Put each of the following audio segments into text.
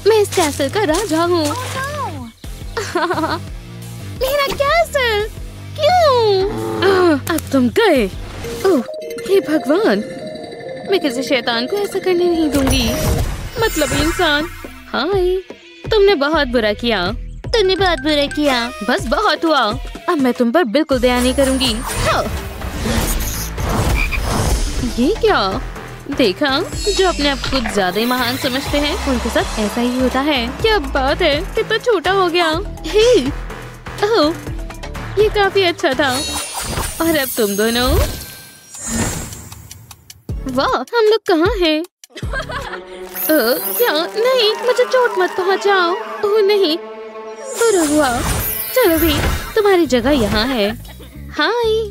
मैं इस कैसल का राजा हूँ। मेरा कैसल क्यों? अब तुम गए। ओह हे भगवान, मैं किसी शैतान को ऐसा करने नहीं दूंगी। मतलब इंसान। हाय, तुमने बहुत बुरा किया। तुमने बहुत बुरा किया। बस बहुत हुआ। अब मैं तुम पर बिल्कुल दया नहीं करूंगी। हाँ। ये क्या? देखा, जो अपने आप कुछ ज्यादा ही महान समझते हैं उनके साथ ऐसा ही होता है। क्या बात है, कितना छोटा हो गया। हे, ओह, ये काफी अच्छा था। और अब तुम दोनों। वाह, हम लोग कहाँ हैं? क्या? नहीं, मुझे चोट मत पहुंचाओ। ओह नहीं, बुरा हुआ। चलो भी, तुम्हारी जगह यहाँ है। हाय,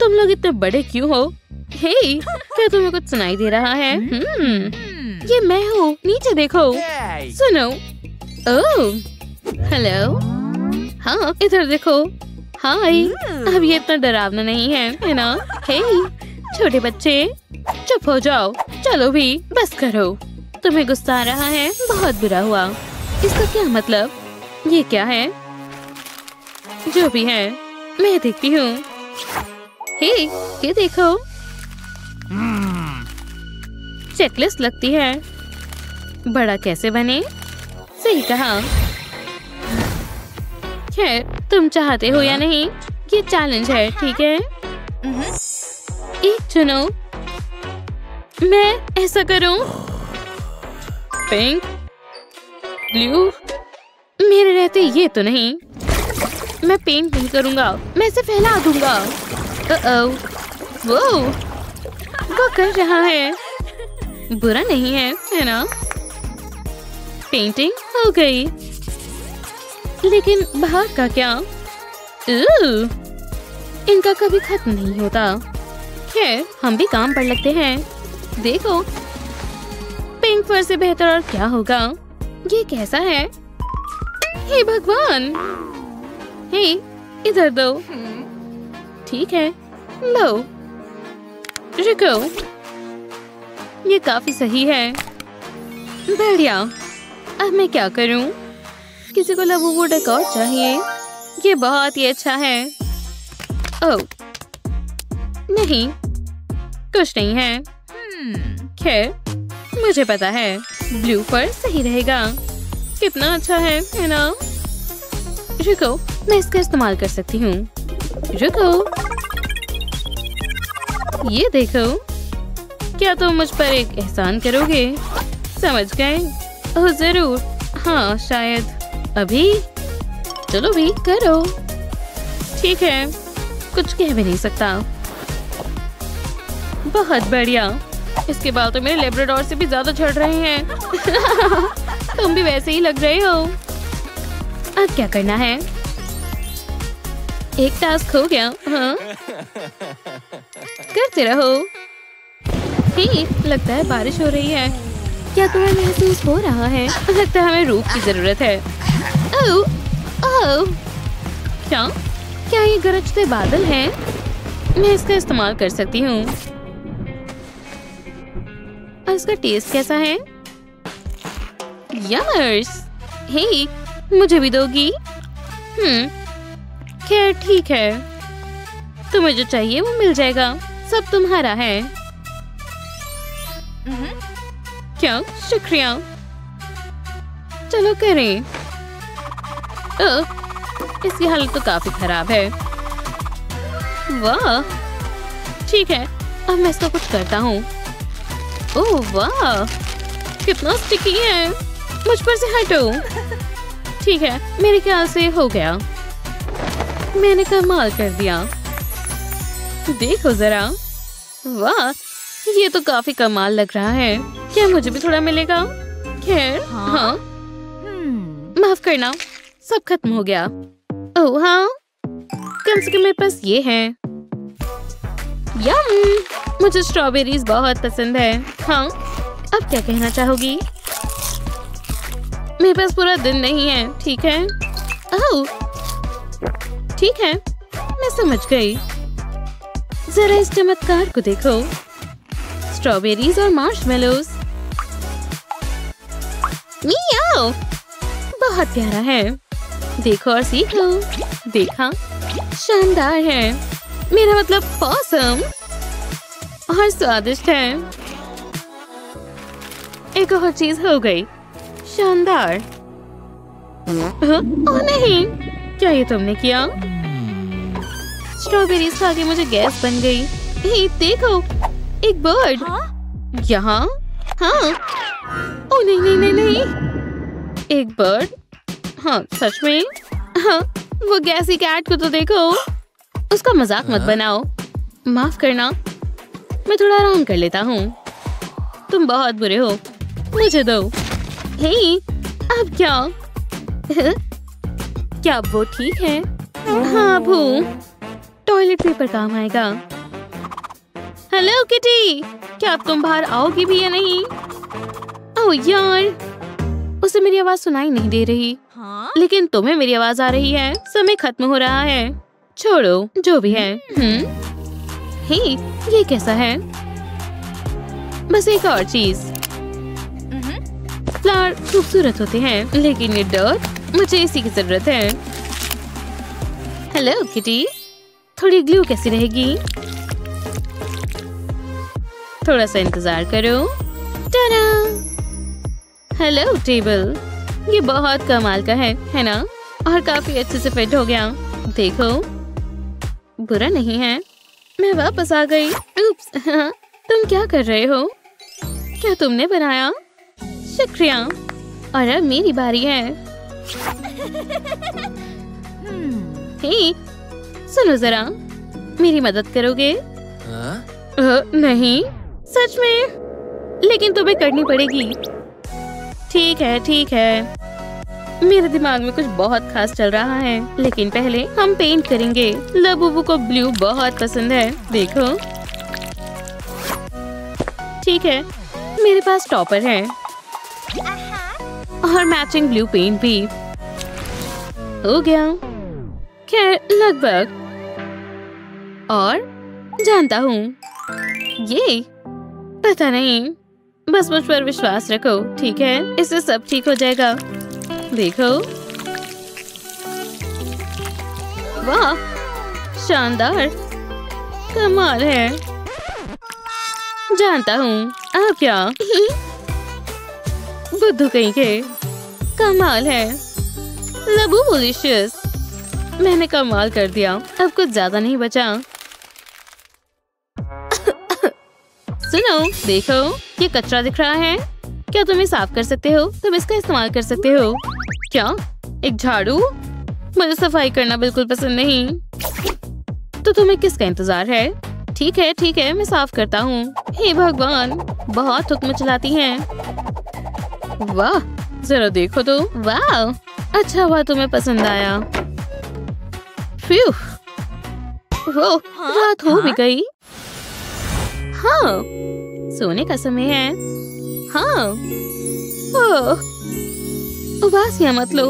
तुम लोग इतने बड़े क्यों हो? हे, क्या तुम्हें कुछ सुनाई दे रहा है? ये मैं हूँ, नीचे देखो। सुनो। ओह, हेलो। हाँ, इधर देखो। हाय, अब ये इतना डरावना नहीं है ना? हे, छोटे बच्चे, चुप हो जाओ। चलो भी, बस करो। तुम्हें गुस्सा आ रहा है? बहुत बुरा हुआ। इसका क्या मतलब? ये क्या है? जो भी है, मैं देखती हूँ। हे, ये देखो। चेकलिस्ट लगती है। बड़ा कैसे बने? सही कहा। खैर, तुम चाहते हो या नहीं, ये चैलेंज है, ठीक है? एक चुनो। मैं ऐसा करूं? पिंक, ब्लू, मेरे रहते ये तो नहीं। मैं पेंट नहीं करूंगा, मैं इसे फैला दूंगा। वो कर रहा है। बुरा नहीं है ना? पेंटिंग हो गई। लेकिन बाहर का क्या? इनका कभी खत्म नहीं होता। खैर, हम भी काम पर लगते हैं। देखो, पिंक फर से बेहतर और क्या होगा? ये कैसा है? हे भगवान! हे, इधर दो। ठीक है, लो। रुको, ये काफी सही है। बढ़िया। अब मैं क्या करूं? किसी को लबूबू डेकोर चाहिए। ये बहुत ही अच्छा है। ओह, नहीं, कुछ नहीं है। खैर, मुझे पता है, ब्लू फर सही रहेगा। कितना अच्छा है ना? रुको, मैं इसका इस्तेमाल कर सकती हूँ। रुको, ये देखो। क्या तुम मुझ पर एक एहसान करोगे? समझ गए? ओह जरूर। हाँ, शायद अभी। चलो भी, करो। ठीक है, कुछ कह भी नहीं सकता। बहुत बढ़िया। इसके बाल तो मेरे लेब्राडोर से भी ज्यादा झड़ रहे हैं। तुम भी वैसे ही लग रहे हो। अब क्या करना है? एक टास्क हो गया। हाँ, करते रहो। हे, लगता है बारिश हो रही है। क्या तुम्हें महसूस हो रहा है? लगता है हमें रूप की जरूरत है। ओह, ओह, क्या ये गरजते बादल हैं? मैं इसका इस्तेमाल कर सकती हूँ। और इसका टेस्ट कैसा है? यमर्स! हे, मुझे भी दोगी? खैर ठीक है, तुम्हें जो चाहिए वो मिल जाएगा। सब तुम्हारा है। क्या? शुक्रिया। चलो करें। इसकी हालत तो काफी खराब है। वाह, ठीक है, अब मैं इसका कुछ करता हूँ। ओह वाह, कितना स्टिकी है। मुझ पर से हटो। ठीक है, मेरे ख्याल से हो गया। मैंने कमाल कर दिया। देखो जरा। वाह, ये तो काफी कमाल लग रहा है। क्या मुझे भी थोड़ा मिलेगा? खैर, हाँ। माफ करना, सब खत्म हो गया। ओह हाँ, कम से कम मेरे पास ये है। यम! मुझे स्ट्रॉबेरीज बहुत पसंद है। हाँ, अब क्या कहना चाहोगी? मेरे पास पूरा दिन नहीं है, ठीक है? ओह, ठीक है, मैं समझ गई। जरा इस चमत्कार को देखो। स्ट्रॉबेरीज और मार्शमेलोज। मियाओ! ओह, बहुत प्यारा है। देखो और सीखो। देखा, शानदार है। मेरा मतलब ऑसम और स्वादिष्ट है। एक और चीज हो गई। शानदार। ओह नहीं, क्या ये तुमने किया? स्ट्रॉबेरीज खा के मुझे गैस बन गई। हे, देखो, एक बर्ड। यहाँ? हाँ। ओह नहीं नहीं नहीं नहीं, एक बर्ड। हाँ, सच में? हाँ, वो गैसी कैट को तो देखो। उसका मजाक मत बनाओ। माफ करना, मैं थोड़ा आराम कर लेता हूँ। तुम बहुत बुरे हो, मुझे दो। हे, अब क्या? क्या वो ठीक है? हाँ भू, टॉयलेट पेपर काम आएगा। हेलो किटी, क्या अब तुम बाहर आओगी भी या नहीं? ओह यार, उसे मेरी आवाज सुनाई नहीं दे रही। हाँ? लेकिन तुम्हें मेरी आवाज आ रही है। समय खत्म हो रहा है। छोड़ो, जो भी है। हे, ये कैसा है? बस एक और चीज। फ्लावर खूबसूरत होते हैं, लेकिन ये डर्ट, मुझे इसी की जरूरत है। हेलो किटी, थोड़ी ग्लू कैसी रहेगी? थोड़ा सा इंतजार करो। टाडा! हेलो टेबल, ये बहुत कमाल का है ना? और काफी अच्छे से फिट हो गया। देखो, बुरा नहीं है। मैं वापस आ गई। उप्स, तुम क्या कर रहे हो? क्या तुमने बनाया? शुक्रिया। और अब मेरी बारी है। हे, सुनो जरा, मेरी मदद करोगे? नहीं, सच में? लेकिन तुम्हें करनी पड़ेगी। ठीक है, ठीक है। मेरे दिमाग में कुछ बहुत खास चल रहा है, लेकिन पहले हम पेंट करेंगे। लबूबू को ब्लू बहुत पसंद है। देखो, ठीक है, मेरे पास टॉपर है और मैचिंग ब्लू पेंट भी हो गया। खैर, लगभग। और जानता हूँ, ये पता नहीं, बस मुझ पर विश्वास रखो, ठीक है? इससे सब ठीक हो जाएगा। देखो, वाह, शानदार, कमाल है। जानता हूँ, अब क्या? बुद्धू कहीं के, कमाल है। लबूबुलिशियस, मैंने कमाल कर दिया। अब कुछ ज्यादा नहीं बचा। सुनो, देखो, ये कचरा दिख रहा है। क्या तुम इसे साफ कर सकते हो? तुम इसका इस्तेमाल कर सकते हो। क्या? एक झाड़ू? मुझे सफाई करना बिल्कुल पसंद नहीं। तो तुम्हें किसका इंतजार है? ठीक है, ठीक है, मैं साफ करता हूँ। हे भगवान, बहुत हुक्म चलाती हैं। वाह, जरा देखो तो। वाह, अच्छा हुआ तुम्हें पसंद आया। फ्यू, वो रात हो भी गई। हाँ, सोने का समय है। हाँ, उबासियां मत लो।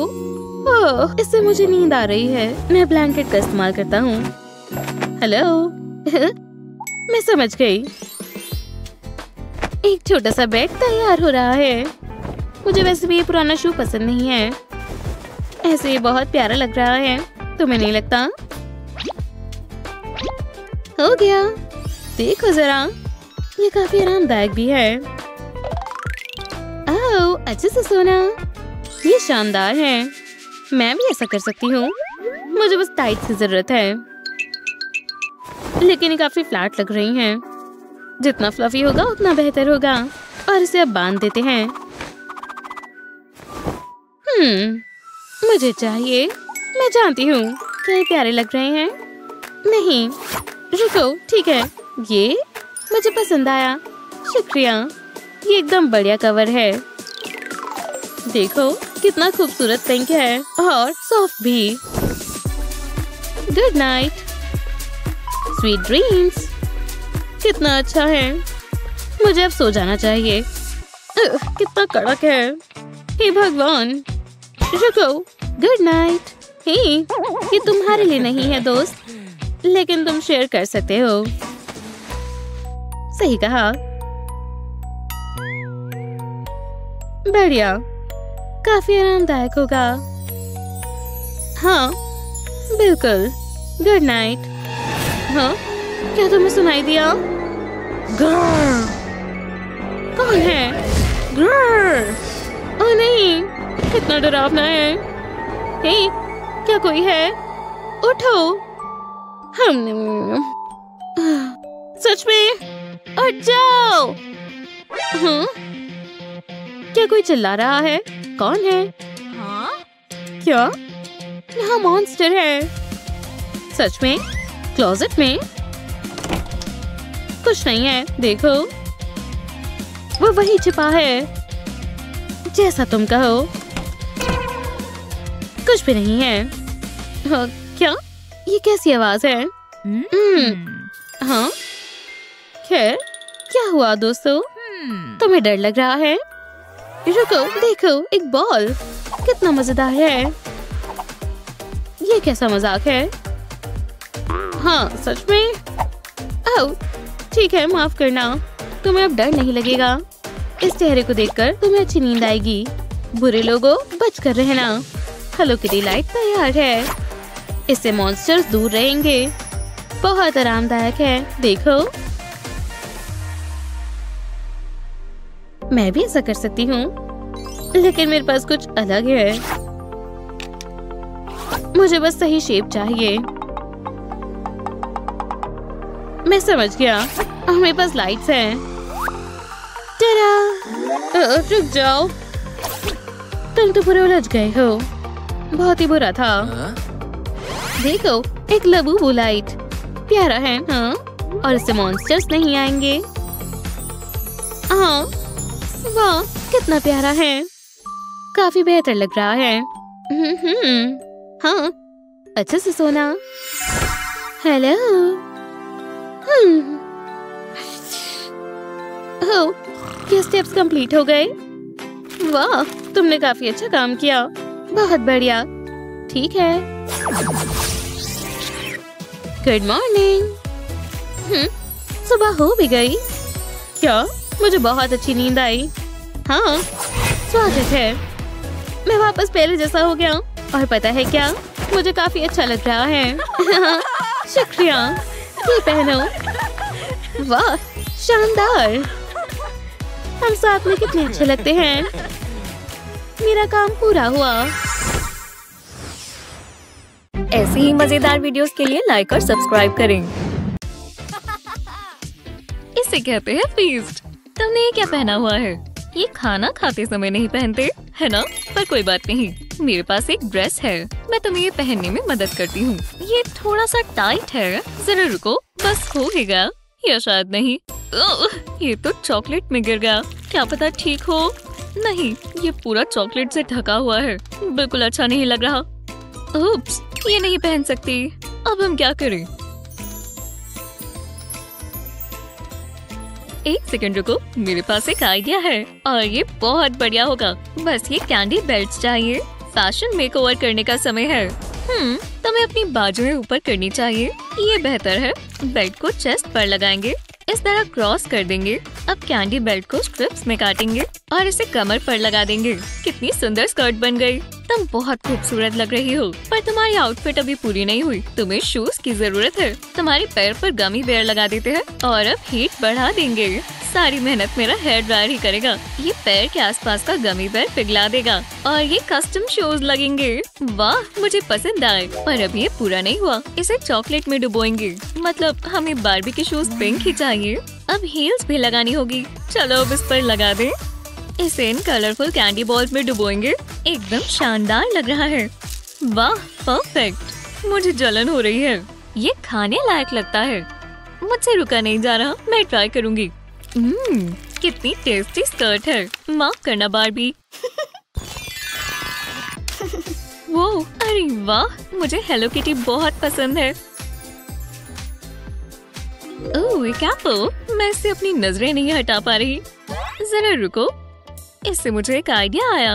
इससे मुझे नींद आ रही है। मैं ब्लैंकेट का इस्तेमाल करता हूँ। हेलो, मैं समझ गई। एक छोटा सा बेड तैयार हो रहा है। मुझे वैसे भी ये पुराना शू पसंद नहीं है। ऐसे ये बहुत प्यारा लग रहा है। तुम्हें नहीं लगता? हो गया। देखो जरा, ये काफी आरामदायक भी है। ओह, अच्छे से सोना। ये शानदार है। मैं भी ऐसा कर सकती हूँ। मुझे बस टाइट की जरूरत है। लेकिन ये काफी फ्लैट लग रही हैं। जितना फ्लफी होगा उतना बेहतर होगा। और इसे अब बांध देते हैं। मुझे चाहिए। मैं जानती हूँ, क्या ये प्यारे लग रहे हैं? नहीं, रुको, ठीक है, ये मुझे पसंद आया। शुक्रिया, ये एकदम बढ़िया कवर है। देखो, कितना खूबसूरत पिंक है और सॉफ्ट भी। Good night, sweet dreams. कितना अच्छा है। मुझे अब सो जाना चाहिए। कितना कड़क है। हे भगवान, रुको। Good night. हे, ये तुम्हारे लिए नहीं है दोस्त, लेकिन तुम शेयर कर सकते हो। सही कहा। बढ़िया, काफी आरामदायक होगा। हाँ बिल्कुल। Good night. हाँ क्या तुम्हें सुनाई दिया? ग्रर! कौन है? ग्रर! ओह नहीं, कितना डरावना है। हे, क्या कोई है? उठो। सच में? उठ जाओ। हाँ? क्या कोई चिल्ला रहा है? कौन है? हाँ? क्या? यहाँ मॉन्स्टर है। सच में? क्लोजेट में? कुछ नहीं है, देखो। वो वही छिपा है। जैसा तुम कहो। कुछ भी नहीं है। क्या? ये कैसी आवाज है? हाँ? खैर, क्या हुआ दोस्तों? तुम्हें डर लग रहा है? रुको, देखो, एक बॉल। कितना मजेदार है। ये कैसा मजाक है? हाँ, सच में? ओह, ठीक है, माफ करना। तुम्हें अब डर नहीं लगेगा। इस चेहरे को देखकर तुम्हें अच्छी नींद आएगी। बुरे लोगों, बच कर रहना। हेलो किटी लाइट तैयार है। इससे मॉन्स्टर्स दूर रहेंगे। बहुत आरामदायक है, देखो। मैं भी ऐसा कर सकती हूँ, लेकिन मेरे पास कुछ अलग है। मुझे बस सही शेप चाहिए। मैं समझ गया। मेरे पास लाइट्स हैं। रुक जाओ। तुम तो पूरे उलझ गए हो। बहुत ही बुरा था। देखो, एक लबूबू लाइट। प्यारा है, हाँ? और इससे मॉन्स्टर्स नहीं आएंगे। हाँ, वाह, कितना प्यारा है। काफी बेहतर लग रहा है। हाँ, अच्छे से सोना। हेलो। हो, क्या स्टेप्स कंप्लीट हो गए? वाह, तुमने काफी अच्छा काम किया। बहुत बढ़िया। ठीक है। Good morning. सुबह हो भी गई। क्या? मुझे बहुत अच्छी नींद आई। हाँ, स्वागत है। मैं वापस पहले जैसा हो गया। और पता है क्या? मुझे काफी अच्छा लग रहा है। शुक्रिया। ये पहनो। वाह, शानदार। हम साथ में कितने अच्छे लगते हैं। मेरा काम पूरा हुआ। ऐसी ही मजेदार वीडियोस के लिए लाइक और सब्सक्राइब करें। इसे कहते हैं फीस्ट। तुमने ये क्या पहना हुआ है? ये खाना खाते समय नहीं पहनते, है ना? पर कोई बात नहीं, मेरे पास एक ड्रेस है। मैं तुम्हें ये पहनने में मदद करती हूँ। ये थोड़ा सा टाइट है। जरा रुको, बस हो गया। या शायद नहीं। ये तो चॉकलेट में गिर गया। क्या पता ठीक हो? नहीं, ये पूरा चॉकलेट से ढका हुआ है। बिल्कुल अच्छा नहीं लग रहा। उप्स, ये नहीं पहन सकती। अब हम क्या करें? एक सेकंड रुको, मेरे पास एक आइडिया है और ये बहुत बढ़िया होगा। बस ये कैंडी बेल्ट चाहिए। फैशन मेकओवर करने का समय है। तुम्हें अपनी बाजुएं ऊपर करनी चाहिए। ये बेहतर है। बेल्ट को चेस्ट पर लगाएंगे, इस तरह क्रॉस कर देंगे। अब कैंडी बेल्ट को स्ट्रिप्स में काटेंगे और इसे कमर पर लगा देंगे। कितनी सुंदर स्कर्ट बन गई। तुम बहुत खूबसूरत लग रही हो, पर तुम्हारी आउटफिट अभी पूरी नहीं हुई। तुम्हें शूज की जरूरत है। तुम्हारे पैर पर गमी बेयर लगा देते हैं और अब हीट बढ़ा देंगे। सारी मेहनत मेरा हेयर ड्रायर ही करेगा। ये पैर के आसपास का गमी बेयर पिघला देगा और ये कस्टम शूज लगेंगे। वाह, मुझे पसंद आए। पर अब ये पूरा नहीं हुआ। इसे चॉकलेट में डुबोएंगे। मतलब हमें बार्बी के शूज पिंक ही चाहिए। अब हील्स भी लगानी होगी। चलो अब इस पर लगा दे। इसे इन कलरफुल कैंडी बॉल्स में डुबोएंगे। एकदम शानदार लग रहा है। वाह, परफेक्ट। मुझे जलन हो रही है। ये खाने लायक लगता है। मुझसे रुका नहीं जा रहा। मैं ट्राई करूंगी। कितनी टेस्टी स्कर्ट है। माफ करना बार्बी। वो, अरे वाह, मुझे हेलो किटी बहुत पसंद है। ओह, एक एप्पल। मैं इससे अपनी नजरें नहीं हटा पा रही। जरा रुको, इससे मुझे एक आइडिया आया।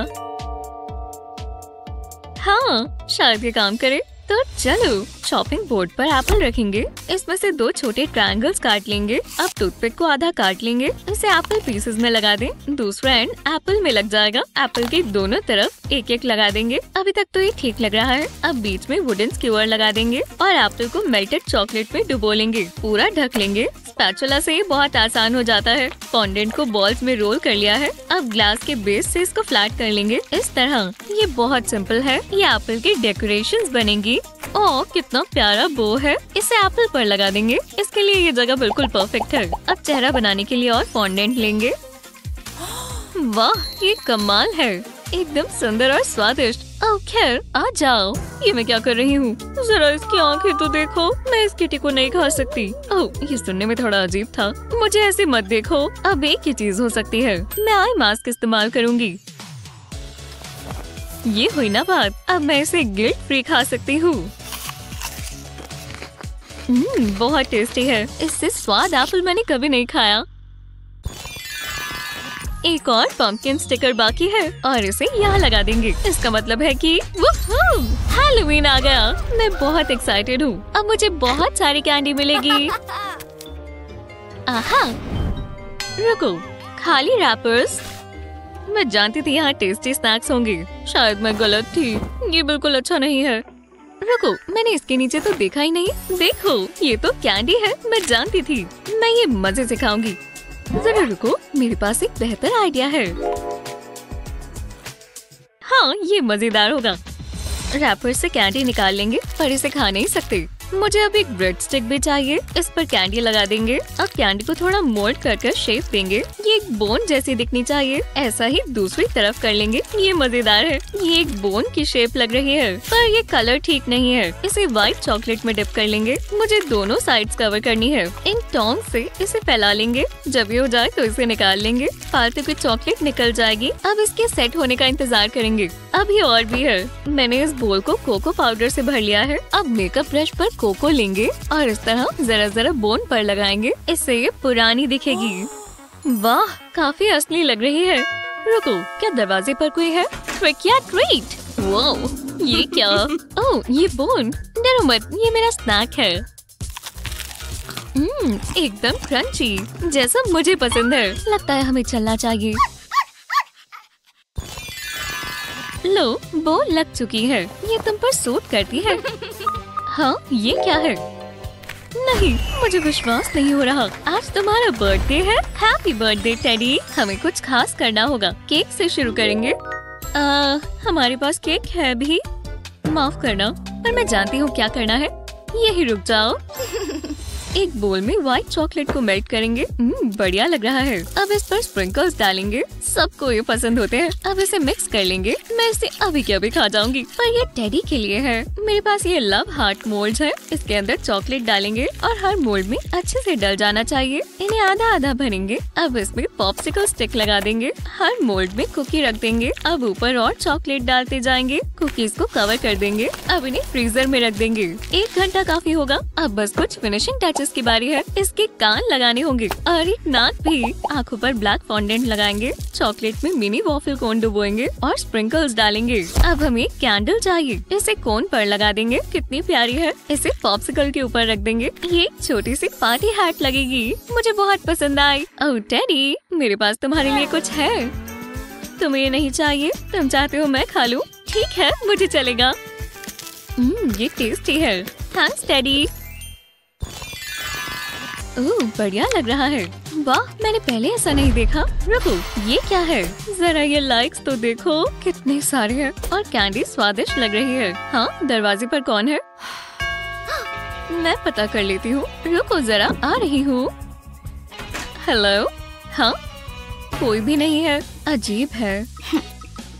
हाँ, शायद ये काम करे। तो चलो चॉपिंग बोर्ड पर एप्पल रखेंगे। इसमें से 2 छोटे ट्रायंगल्स काट लेंगे। अब टूथपिक को आधा काट लेंगे। इसे एप्पल पीसेस में लगा दें। दूसरा एंड एप्पल में लग जाएगा। एप्पल के दोनों तरफ एक एक लगा देंगे। अभी तक तो ये ठीक लग रहा है। अब बीच में वुडन स्क्यूअर लगा देंगे और एप्पल को मेल्टेड चॉकलेट में डुबो लेंगे। पूरा ढक लेंगे। स्पैचुला से ये बहुत आसान हो जाता है। फॉन्डेंट को बॉल्स में रोल कर लिया है। अब ग्लास के बेस से इसको फ्लैट कर लेंगे इस तरह। ये बहुत सिंपल है। ये एप्पल की डेकोरेशंस बनेंगी। ओह कितना प्यारा बो है। इसे एप्पल पर लगा देंगे। इसके लिए ये जगह बिल्कुल परफेक्ट है। अब चेहरा बनाने के लिए और फॉन्डेंट लेंगे। वाह ये कमाल है, एकदम सुंदर और स्वादिष्ट। ओह खैर आ जाओ। ये मैं क्या कर रही हूँ, जरा इसकी आंखें तो देखो। मैं इस किटी को नहीं खा सकती। ओह ये सुनने में थोड़ा अजीब था। मुझे ऐसे मत देखो। अब एक ही चीज हो सकती है, मैं आई मास्क इस्तेमाल करूँगी। ये हुई ना बात। अब मैं इसे गिल्ट फ्री खा सकती हूँ। बहुत टेस्टी है। इससे स्वाद एप्पल मैंने कभी नहीं खाया। एक और पंपकिन स्टिकर बाकी है और इसे यहाँ लगा देंगे। इसका मतलब है कि हैलोवीन आ गया। मैं बहुत एक्साइटेड हूँ। अब मुझे बहुत सारी कैंडी मिलेगी। आहा रुको, खाली रैपर्स। मैं जानती थी यहाँ टेस्टी स्नैक्स होंगे। शायद मैं गलत थी। ये बिल्कुल अच्छा नहीं है। रुको, मैंने इसके नीचे तो देखा ही नहीं। देखो ये तो कैंडी है। मैं जानती थी। मैं ये मजे से खाऊंगी। जरा रुको, मेरे पास एक बेहतर आइडिया है। हाँ ये मजेदार होगा। रैपर से कैंडी निकाल लेंगे पर इसे खा नहीं सकते। मुझे अब एक ब्रेड स्टिक भी चाहिए। इस पर कैंडी लगा देंगे। अब कैंडी को थोड़ा मोल्ड कर शेप देंगे। ये एक बोन जैसी दिखनी चाहिए। ऐसा ही दूसरी तरफ कर लेंगे। ये मजेदार है। ये एक बोन की शेप लग रही है पर ये कलर ठीक नहीं है। इसे व्हाइट चॉकलेट में डिप कर लेंगे। मुझे दोनों साइड्स कवर करनी है। इन टोंग से इसे फैला लेंगे। जब ये हो जाए तो इसे निकाल लेंगे। फालतू की चॉकलेट निकल जाएगी। अब इसके सेट होने का इंतजार करेंगे। अभी और भी है। मैंने इस बोल को कोको पाउडर से भर लिया है। अब मेकअप ब्रश पर कोको लेंगे और इस तरह जरा जरा बोन पर लगाएंगे। इससे ये पुरानी दिखेगी। वाह काफी असली लग रही है। रुको, क्या दरवाजे पर कोई है? ट्रिक या ट्रीट। वाह ये क्या? ओह ये बोन। डरो मत, ये मेरा स्नैक है। एकदम क्रंची, जैसा मुझे पसंद है। लगता है हमें चलना चाहिए। लो बो लग चुकी है। ये तुम पर सूट करती है। हाँ ये क्या है? नहीं मुझे विश्वास नहीं हो रहा। आज तुम्हारा बर्थडे है। Happy birthday teddy. हमें कुछ खास करना होगा। केक से शुरू करेंगे। हमारे पास केक है भी। माफ करना पर मैं जानती हूँ क्या करना है। यही रुक जाओ। एक बोल में व्हाइट चॉकलेट को मेल्ट करेंगे। बढ़िया लग रहा है। अब इस पर स्प्रिंकल्स डालेंगे। सबको ये पसंद होते हैं। अब इसे मिक्स कर लेंगे। मैं इसे अभी के अभी खा जाऊंगी पर ये टेडी के लिए है। मेरे पास ये लव हार्ट मोल्ड है। इसके अंदर चॉकलेट डालेंगे और हर मोल्ड में अच्छे से डल जाना चाहिए। इन्हें आधा आधा भरेंगे। अब इसमें पॉप्सिकल स्टिक लगा देंगे। हर मोल्ड में कुकी रख देंगे। अब ऊपर और चॉकलेट डालते जाएंगे। कुकीज को कवर कर देंगे। अब इन्हें फ्रीजर में रख देंगे। 1 घंटा काफी होगा। अब बस कुछ फिनिशिंग टचेस की बारी है। इसके कान लगाने होंगे और एक नाक भी। आँखों पर ब्लैक फॉन्डेंट लगाएंगे। चॉकलेट में मिनी वॉफल कोन डुबोएंगे और स्प्रिंकल्स डालेंगे। अब हमें कैंडल चाहिए। इसे कोन पर लगा देंगे। कितनी प्यारी है। इसे पॉप्सिकल के ऊपर रख देंगे। ये एक छोटी सी पार्टी हैट लगेगी। मुझे बहुत पसंद आई। ओह टेडी, मेरे पास तुम्हारे लिए कुछ है। तुम्हें ये नहीं चाहिए? तुम चाहते हो मैं खा लूं? ठीक है मुझे चलेगा। ये टेस्टी है। Thanks teddy. ओह बढ़िया लग रहा है। वाह मैंने पहले ऐसा नहीं देखा। रुको ये क्या है? जरा ये लाइक्स तो देखो, कितने सारे हैं और कैंडी स्वादिष्ट लग रही है। हाँ दरवाजे पर कौन है? मैं पता कर लेती हूँ। रुको जरा आ रही हूँ। हेलो। हाँ कोई भी नहीं है। अजीब है।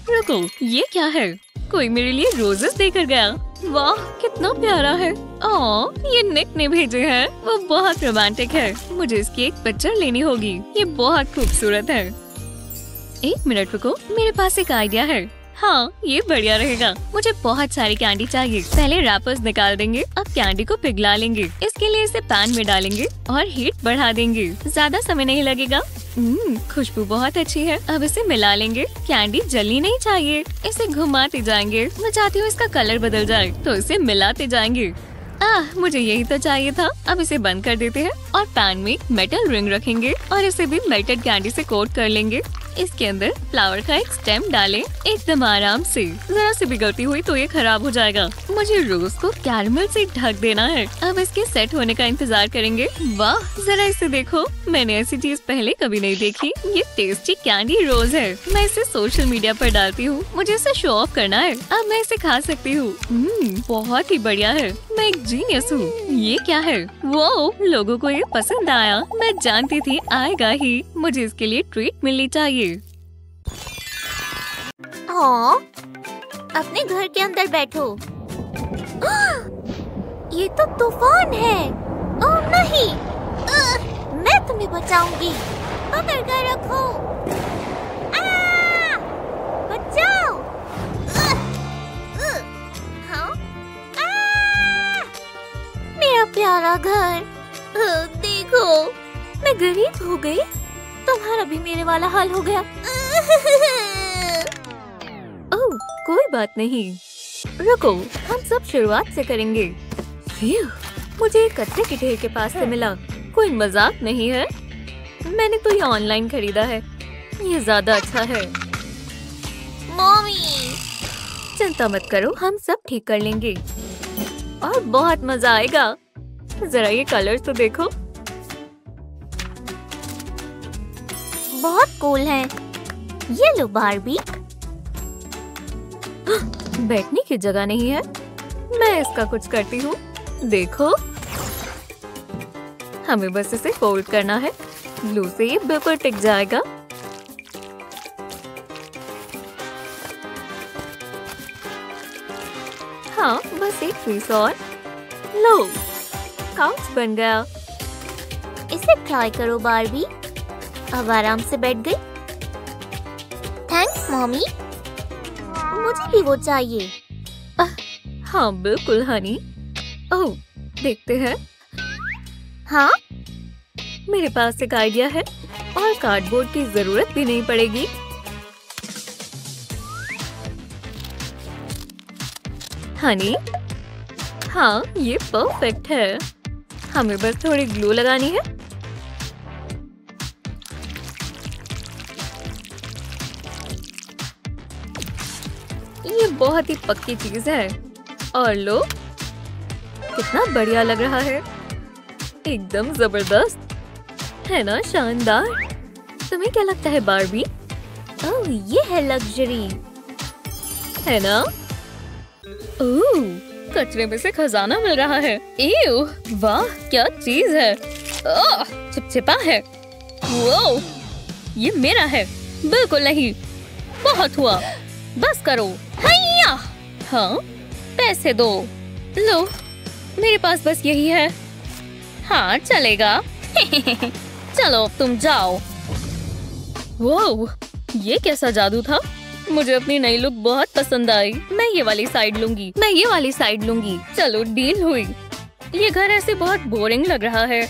रुको ये क्या है? कोई मेरे लिए रोजेस देकर गया। वाह कितना प्यारा है। ओह ये निक ने भेजे हैं। वो बहुत रोमांटिक है। मुझे इसकी एक पिक्चर लेनी होगी। ये बहुत खूबसूरत है। 1 मिनट रुको, मेरे पास एक आइडिया है। हाँ, ये बढ़िया रहेगा। मुझे बहुत सारी कैंडी चाहिए। पहले रैपर्स निकाल देंगे। अब कैंडी को पिघला लेंगे। इसके लिए इसे पैन में डालेंगे और हीट बढ़ा देंगे। ज्यादा समय नहीं लगेगा। खुशबू बहुत अच्छी है। अब इसे मिला लेंगे। कैंडी जलनी नहीं चाहिए। इसे घुमाते जाएंगे। मैं चाहती हूँ इसका कलर बदल जाए, तो इसे मिलाते जाएंगे। मुझे यही तो चाहिए था। अब इसे बंद कर देते हैं और पैन में मेटल रिंग रखेंगे और इसे भी मेल्टेड कैंडी से कोट कर लेंगे। इसके अंदर फ्लावर का एक स्टेम डालें, एकदम आराम से। जरा से भी गलती हुई तो ये खराब हो जाएगा। मुझे रोज को कैरमल से ढक देना है। अब इसके सेट होने का इंतजार करेंगे। वाह, जरा इसे देखो। मैंने ऐसी चीज पहले कभी नहीं देखी। ये टेस्टी कैंडी रोज है। मैं इसे सोशल मीडिया पर डालती हूँ। मुझे इसे शो ऑफ करना है। अब मैं इसे खा सकती हूँ। बहुत ही बढ़िया है। मैं एक जीनियस हूँ। ये क्या है? वो लोगों को ये पसंद आया। मैं जानती थी आएगा ही। मुझे इसके लिए ट्रीट मिलनी चाहिए। हाँ, अपने घर के अंदर बैठो। ये तो तूफान है। ओह नहीं, मैं तुम्हें बचाऊंगी। पकड़ कर रखो। बचाओ। हाँ? मेरा प्यारा घर। देखो, मैं गरीब हो गई। तुम्हारा भी मेरे वाला हाल हो गया। ओह, कोई बात नहीं। रुको, हम सब शुरुआत से करेंगे। मुझे एक कचरे के ढेर के पास से मिला। कोई मजाक नहीं है। मैंने तो ये ऑनलाइन खरीदा है। ये ज्यादा अच्छा है। मम्मी, चिंता मत करो, हम सब ठीक कर लेंगे और बहुत मजा आएगा। जरा ये कलर्स तो देखो। बहुत कूल है। ये लो बार्बी। बैठने की जगह नहीं है। मैं इसका कुछ करती हूँ। देखो, हमें बस इसे फोल्ड करना है। ग्लू से ये बिल्कुल टिक जाएगा। हाँ, बस एक पीस और। लो, काउच बन गया। इसे ट्राई करो बार्बी। अब आराम से बैठ गई। Thanks mummy. मुझे भी वो चाहिए। हाँ बिल्कुल हनी। ओह, देखते हैं। हाँ, मेरे पास एक आइडिया है और कार्डबोर्ड की जरूरत भी नहीं पड़ेगी। हनी, हाँ ये परफेक्ट है। हमें बस थोड़ी ग्लू लगानी है। ये बहुत ही पक्की चीज है। और लो, कितना बढ़िया लग रहा है। एकदम जबरदस्त है ना? शानदार। तुम्हें क्या लगता है बार्बी? ओह, ये है लग्जरी। है ना? ओह, कचरे में से खजाना मिल रहा है। एव, वाह क्या चीज है। चिपचिपा है। वो, ये मेरा है। बिल्कुल नहीं। बहुत हुआ, बस करो। हैया! हाँ, पैसे दो। लो, मेरे पास बस यही है। हाँ चलेगा। चलो तुम जाओ। वो, ये कैसा जादू था? मुझे अपनी नई लुक बहुत पसंद आई। मैं ये वाली साइड लूंगी। मैं ये वाली साइड लूंगी। चलो डील हुई। ये घर ऐसे बहुत बोरिंग लग रहा है।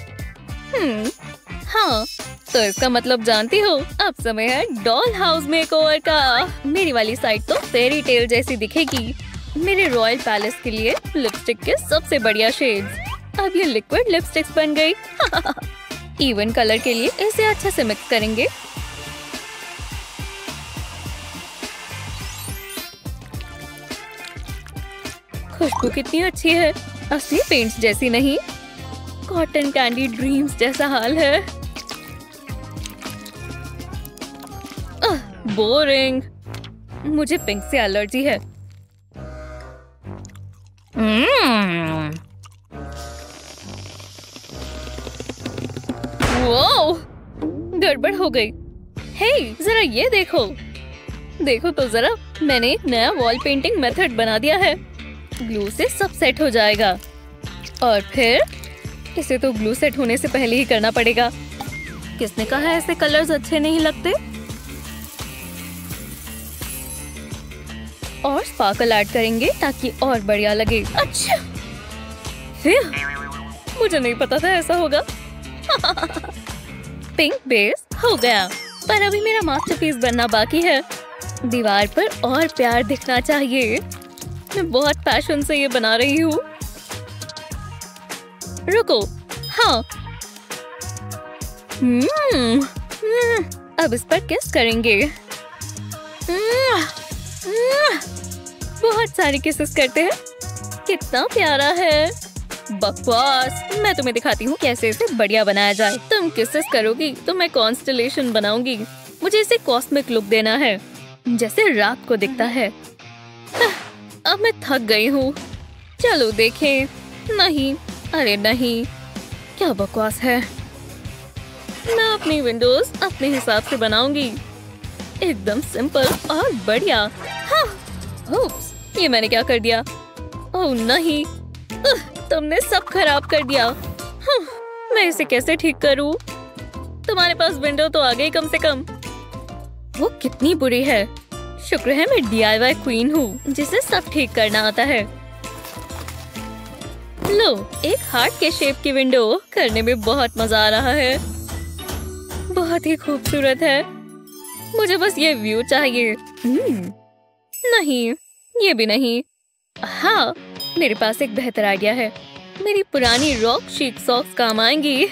हाँ, तो इसका मतलब जानती हो? अब समय है डॉल हाउस मेकओवर का। मेरी वाली साइड तो फेरी टेल जैसी दिखेगी। मेरे रॉयल पैलेस के लिए लिपस्टिक के सबसे बढ़िया शेड्स। अब ये लिक्विड लिपस्टिक्स बन गई। इवन कलर के लिए इसे अच्छे से मिक्स करेंगे। खुशबू कितनी अच्छी है। असली पेंट्स जैसी नहीं। कॉटन कैंडी ड्रीम्स जैसा हाल है। बोरिंग। मुझे पिंक से एलर्जी है। वो, गड़बड़ हो गई। हे, जरा ये देखो। देखो तो जरा, मैंने एक नया वॉल पेंटिंग मेथड बना दिया है। ग्लू से सब सेट हो जाएगा और फिर इसे तो ग्लू सेट होने से पहले ही करना पड़ेगा। किसने कहा ऐसे कलर्स अच्छे नहीं लगते? और स्पार्कल ऐड करेंगे ताकि और बढ़िया लगे। अच्छा, मुझे नहीं पता था ऐसा होगा। पिंक बेस हो गया, पर अभी मेरा मास्टरपीस बनना बाकी है। दीवार पर और प्यार दिखना चाहिए। मैं बहुत पैशन से ये बना रही हूँ। रुको, हाँ। अब इस पर किस करेंगे। बहुत सारी किसेस करते हैं। कितना प्यारा है। बकवास, मैं तुम्हें दिखाती हूँ कैसे इसे बढ़िया बनाया जाए। तुम किसेस करोगी तो मैं कॉन्स्टेलेशन बनाऊंगी। मुझे इसे कॉस्मिक लुक देना है, जैसे रात को दिखता है। अब मैं थक गई हूँ। चलो देखें। नहीं, अरे नहीं, क्या बकवास है। मैं अपनी विंडोज अपने हिसाब से बनाऊंगी, एकदम सिंपल और बढ़िया। हाँ, ओप्स, ये मैंने क्या कर दिया। ओह नहीं, तुमने सब खराब कर दिया। मैं इसे कैसे ठीक करूं? तुम्हारे पास विंडो तो आ गई कम से कम। वो कितनी बुरी है। शुक्र है मैं DIY क्वीन हूँ जिसे सब ठीक करना आता है। लो, एक हार्ट के शेप की विंडो करने में बहुत मजा आ रहा है। बहुत ही खूबसूरत है। मुझे बस ये व्यू चाहिए। नहीं, ये भी नहीं। हाँ, मेरे पास एक बेहतर आइडिया है। मेरी पुरानी रॉक शीट सॉक्स काम आएंगी।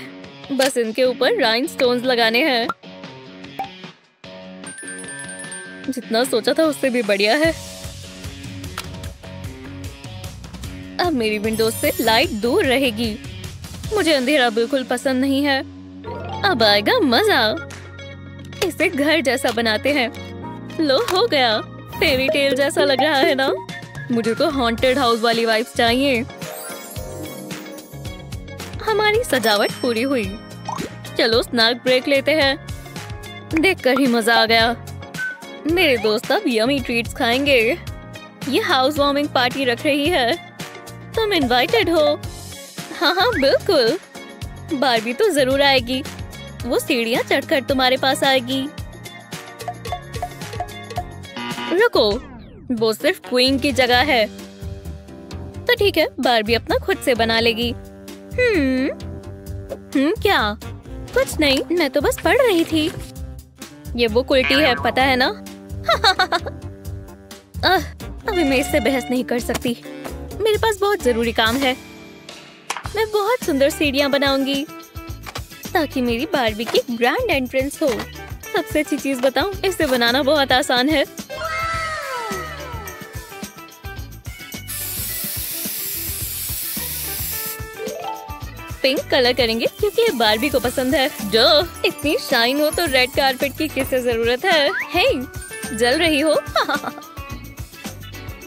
बस इनके ऊपर राइनस्टोन्स लगाने हैं। जितना सोचा था उससे भी बढ़िया है। अब मेरी विंडोज से लाइट दूर रहेगी। मुझे अंधेरा बिल्कुल पसंद नहीं है। अब आएगा मजा। इसे घर जैसा बनाते हैं। लो, हो गया। फेरी टेल जैसा लग रहा है ना? मुझे तो हॉन्टेड हाउस वाली वाइब्स चाहिए। हमारी सजावट पूरी हुई। चलो स्नैक ब्रेक लेते हैं। देखकर ही मजा आ गया। मेरे दोस्त अब यमी ट्रीट्स खाएंगे। ये हाउस वार्मिंग पार्टी रख रही है। तुम इनवाइटेड हो। हाँ हाँ बिल्कुल। बारबी तो जरूर आएगी। वो सीढ़ियाँ चढ़कर तुम्हारे पास आएगी। रुको, वो सिर्फ क्वीन की जगह है। तो ठीक है, बारबी अपना खुद से बना लेगी। क्या? कुछ नहीं, मैं तो बस पढ़ रही थी। ये वो उल्टी है, पता है ना? अभी मैं इससे बहस नहीं कर सकती। मेरे पास बहुत जरूरी काम है। मैं बहुत सुंदर सीढ़ियाँ बनाऊंगी ताकि मेरी बारबी की ग्रैंड एंट्रेंस हो। सबसे अच्छी चीज बताऊं, इसे बनाना बहुत आसान है। पिंक कलर करेंगे क्योंकि ये बारबी को पसंद है। जो इतनी शाइन हो तो रेड कारपेट की किससे जरूरत है? हे, जल रही हो?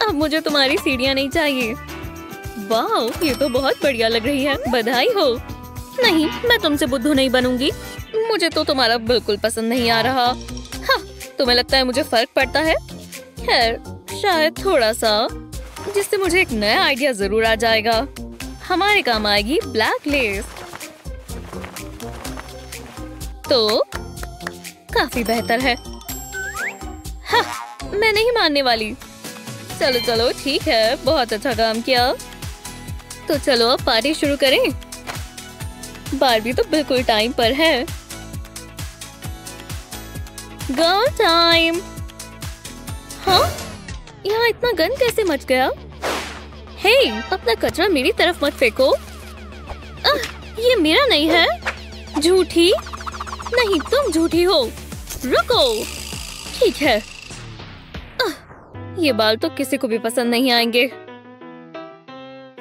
अब मुझे तुम्हारी सीढ़ियाँ नहीं चाहिए। वाह, ये तो बहुत बढ़िया लग रही है। बधाई हो। नहीं, मैं तुमसे बुद्धू नहीं बनूंगी। मुझे तो तुम्हारा बिल्कुल पसंद नहीं आ रहा। तुम्हें लगता है मुझे फर्क पड़ता है? खैर, शायद थोड़ा सा, जिससे मुझे एक नया आइडिया जरूर आ जाएगा। हमारे काम आएगी ब्लैक लेस। तो काफी बेहतर है। मैं नहीं मानने वाली। चलो चलो ठीक है, बहुत अच्छा काम किया। तो चलो अब पार्टी शुरू करें। बारबी तो बिल्कुल टाइम पर है। गो टाइम। हाँ, यहाँ इतना गंद कैसे मच गया? हे, अपना कचरा मेरी तरफ मत फेंको। ये मेरा नहीं है। झूठी? नहीं, तुम झूठी हो। रुको। ठीक है। ये बाल तो किसी को भी पसंद नहीं आएंगे।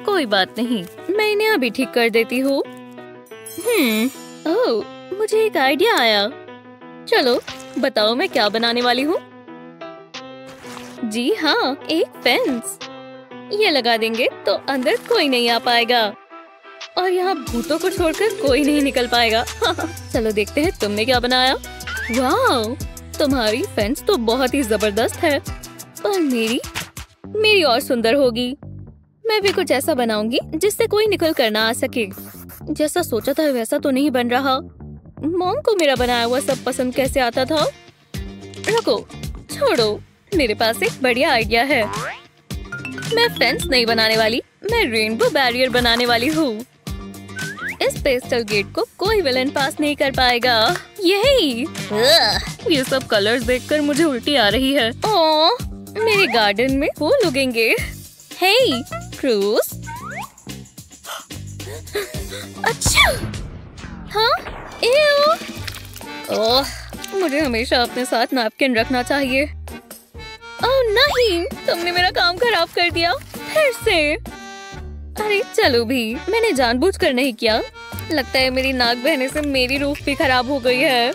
कोई बात नहीं, मैं इन्हें अभी ठीक कर देती हूँ। ओह, मुझे एक आइडिया आया। चलो बताओ मैं क्या बनाने वाली हूँ। जी हाँ, एक फेंस। ये लगा देंगे तो अंदर कोई नहीं आ पाएगा और यहाँ भूतों को छोड़कर कोई नहीं निकल पाएगा। चलो देखते हैं तुमने क्या बनाया। वाह, तुम्हारी फेंस तो बहुत ही जबरदस्त है, पर मेरी और सुंदर होगी। मैं भी कुछ ऐसा बनाऊंगी जिससे कोई निकल कर ना आ सके। जैसा सोचा था वैसा तो नहीं बन रहा। मॉम को मेरा बनाया हुआ सब पसंद कैसे आता था? रुको, छोड़ो, मेरे पास एक बढ़िया आइडिया है। मैं फेंस नहीं बनाने वाली, मैं रेनबो बैरियर बनाने वाली हूँ। इस पेस्टल गेट को कोई विलन पास नहीं कर पाएगा। यही ये सब कलर्स देखकर मुझे उल्टी आ रही है। ओह, मेरे गार्डन में फूल उगेंगे। हे क्रूस, अच्छा, हाँ, ओह, मुझे हमेशा अपने साथ नैपकिन रखना चाहिए। ओह नहीं, तुमने मेरा काम खराब कर दिया। फिर से। अरे चलो भी, मैंने जानबूझकर नहीं किया। लगता है मेरी नाक बहने से मेरी रूफ भी खराब हो गई है।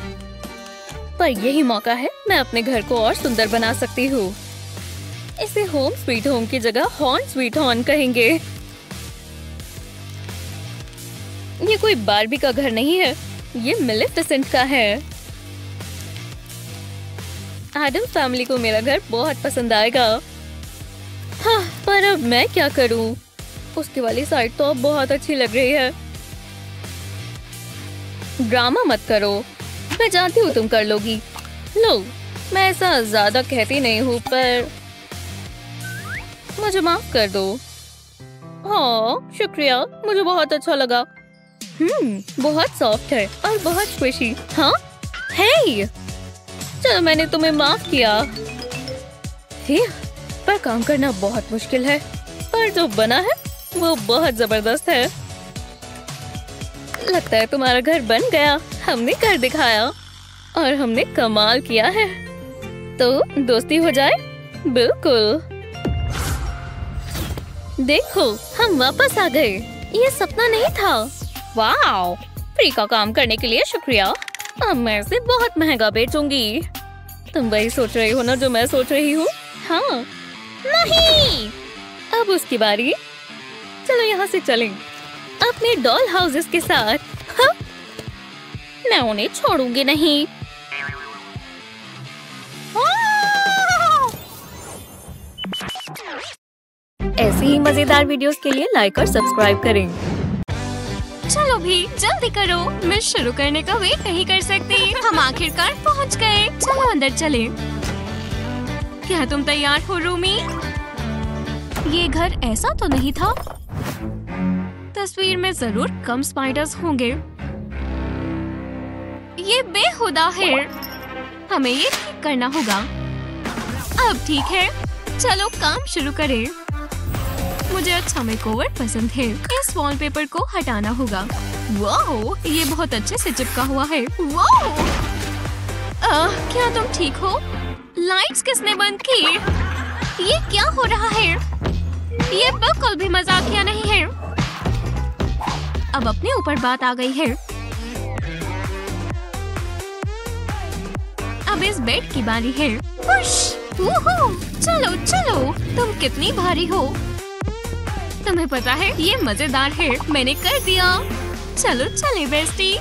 पर यही मौका है, मैं अपने घर को और सुंदर बना सकती हूँ। इसे होम स्वीट होम की जगह हॉर्न स्वीट हॉर्न कहेंगे। ये कोई बार्बी का घर नहीं है, ये मेलेफिसेंट का है। एडम फैमिली को मेरा घर बहुत पसंद आएगा। हाँ, पर अब मैं क्या करूं? उसकी वाली साइड तो अब बहुत अच्छी लग रही है। ड्रामा मत करो, मैं जानती हूँ तुम कर लोगी। लो, मैं ऐसा ज्यादा कहती नहीं हूँ, पर मुझे माफ कर दो। हाँ, शुक्रिया, मुझे बहुत अच्छा लगा। बहुत सॉफ्ट है और बहुत स्क्विशी। हाँ, हे, चलो मैंने तुम्हें माफ किया। पर काम करना बहुत मुश्किल है, पर जो बना है वो बहुत जबरदस्त है। लगता है तुम्हारा घर बन गया। हमने कर दिखाया और हमने कमाल किया है। तो दोस्ती हो जाए? बिल्कुल। देखो, हम वापस आ गए। ये सपना नहीं था। वाओ, फ्री का काम करने के लिए शुक्रिया। अब मैं इसे बहुत महंगा बेचूंगी। तुम वही सोच रही हो ना जो मैं सोच रही हूँ? हाँ। नहीं, अब उसकी बारी। चलो यहाँ से चलें अपने डॉल हाउसेस के साथ। हाँ? मैं उन्हें छोड़ूंगी नहीं। ऐसी ही मजेदार वीडियोस के लिए लाइक और सब्सक्राइब करें। चलो भी जल्दी करो, मैं शुरू करने का वेट नहीं कर सकती। हम आखिरकार पहुंच गए। चलो अंदर चले। क्या तुम तैयार हो रूमी? ये घर ऐसा तो नहीं था। तस्वीर में जरूर कम स्पाइडर्स होंगे। ये बेहुदा है, हमें ये ठीक करना होगा। अब ठीक है, चलो काम शुरू करें। मुझे अच्छा मेकओवर पसंद है। इस वॉलपेपर को हटाना होगा। वाओ, ये बहुत अच्छे से चिपका हुआ है। वाओ, क्या तुम ठीक हो? लाइट्स किसने बंद की? ये क्या हो रहा है? ये बिल्कुल भी मजाकिया नहीं है। अब अपने ऊपर बात आ गई है। अब इस बेड की बारी है। चलो चलो, तुम कितनी भारी हो? तुम्हें पता है ये मजेदार है। मैंने कर दिया। चलो चले बेस्टी।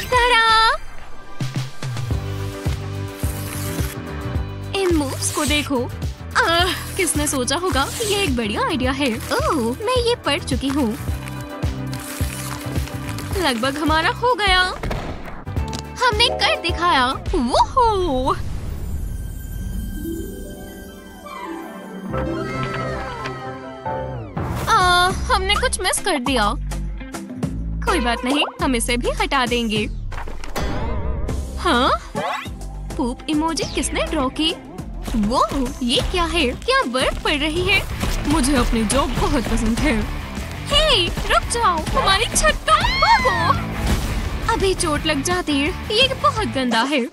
तारा! इन मूव्स को देखो। किसने सोचा होगा ये एक बढ़िया आइडिया है। ओह, मैं ये पढ़ चुकी हूँ। लगभग हमारा हो गया। हमने कर दिखाया। वोहो! हमने कुछ मिस कर दिया। कोई बात नहीं, हम इसे भी हटा देंगे। हाँ? पूप इमोजी किसने ड्रॉ की? वो ये क्या है? क्या बर्फ पड़ रही है? मुझे अपनी जॉब बहुत पसंद है। हे, रुक जाओ, हमारी छत पर भागो। अभी चोट लग जाती है। ये बहुत गंदा है।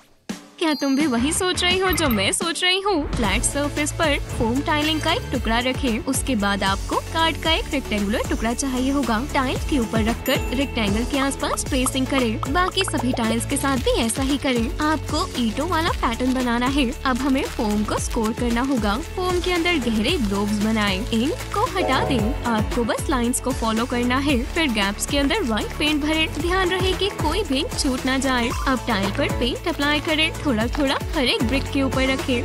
क्या तुम भी वही सोच रही हो जो मैं सोच रही हूँ? फ्लैट सरफेस पर फोम टाइलिंग का एक टुकड़ा रखें। उसके बाद आपको कार्ड का एक रेक्टेंगुलर टुकड़ा चाहिए होगा। टाइल्स के ऊपर रखकर रेक्टेंगल के आसपास ट्रेसिंग करें। बाकी सभी टाइल्स के साथ भी ऐसा ही करें। आपको ईंटों वाला पैटर्न बनाना है। अब हमें फोम को स्कोर करना होगा। फोम के अंदर गहरे ग्लोब्स बनाएं। इंक को हटा दें। आपको बस लाइंस को फॉलो करना है। फिर गैप्स के अंदर व्हाइट पेंट भरें। ध्यान रहे कि कोई भी छूट ना जाए। अब टाइल पर पेंट अप्लाई करें। थोड़ा थोड़ा हर एक ब्रिक के ऊपर रखें।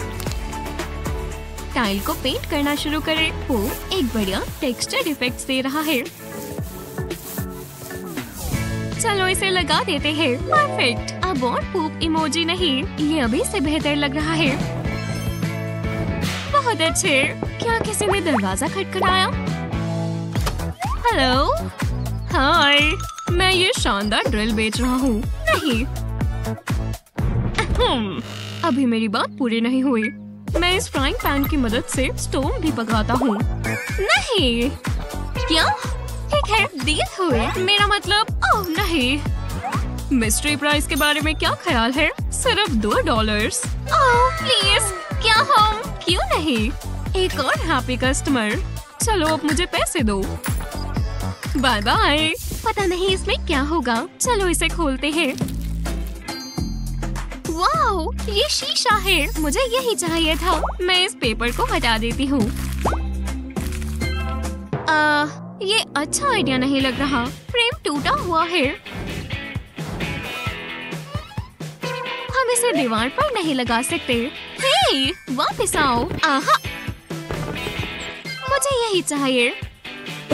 टाइल को पेंट करना शुरू करें। वो एक बढ़िया टेक्सचर इफेक्ट दे रहा है। चलो इसे लगा देते हैं। परफेक्ट। अब और पूप इमोजी नहीं, ये अभी से बेहतर लग रहा है। बहुत अच्छे। क्या किसी ने दरवाजा खटखटाया? हेलो, हाय, मैं ये शानदार ड्रिल बेच रहा हूँ। नहीं, अभी मेरी बात पूरी नहीं हुई। मैं इस फ्राइंग पैन की मदद से स्टोव भी पकाता हूँ। नहीं, क्या? ठीक है, डील हुई। मेरा मतलब, ओह नहीं। मिस्ट्री प्राइस के बारे में क्या ख्याल है? सिर्फ $2। ओह प्लीज, क्या हम? क्यों नहीं? एक और हैप्पी कस्टमर। चलो अब मुझे पैसे दो। Bye bye. पता नहीं इसमें क्या होगा। चलो इसे खोलते हैं। वाओ, ये शीशा है। मुझे यही चाहिए था। मैं इस पेपर को हटा देती हूँ। ये अच्छा आइडिया नहीं लग रहा। फ्रेम टूटा हुआ है। हम इसे दीवार पर नहीं लगा सकते। हे, वापस आओ। आहा, मुझे यही चाहिए।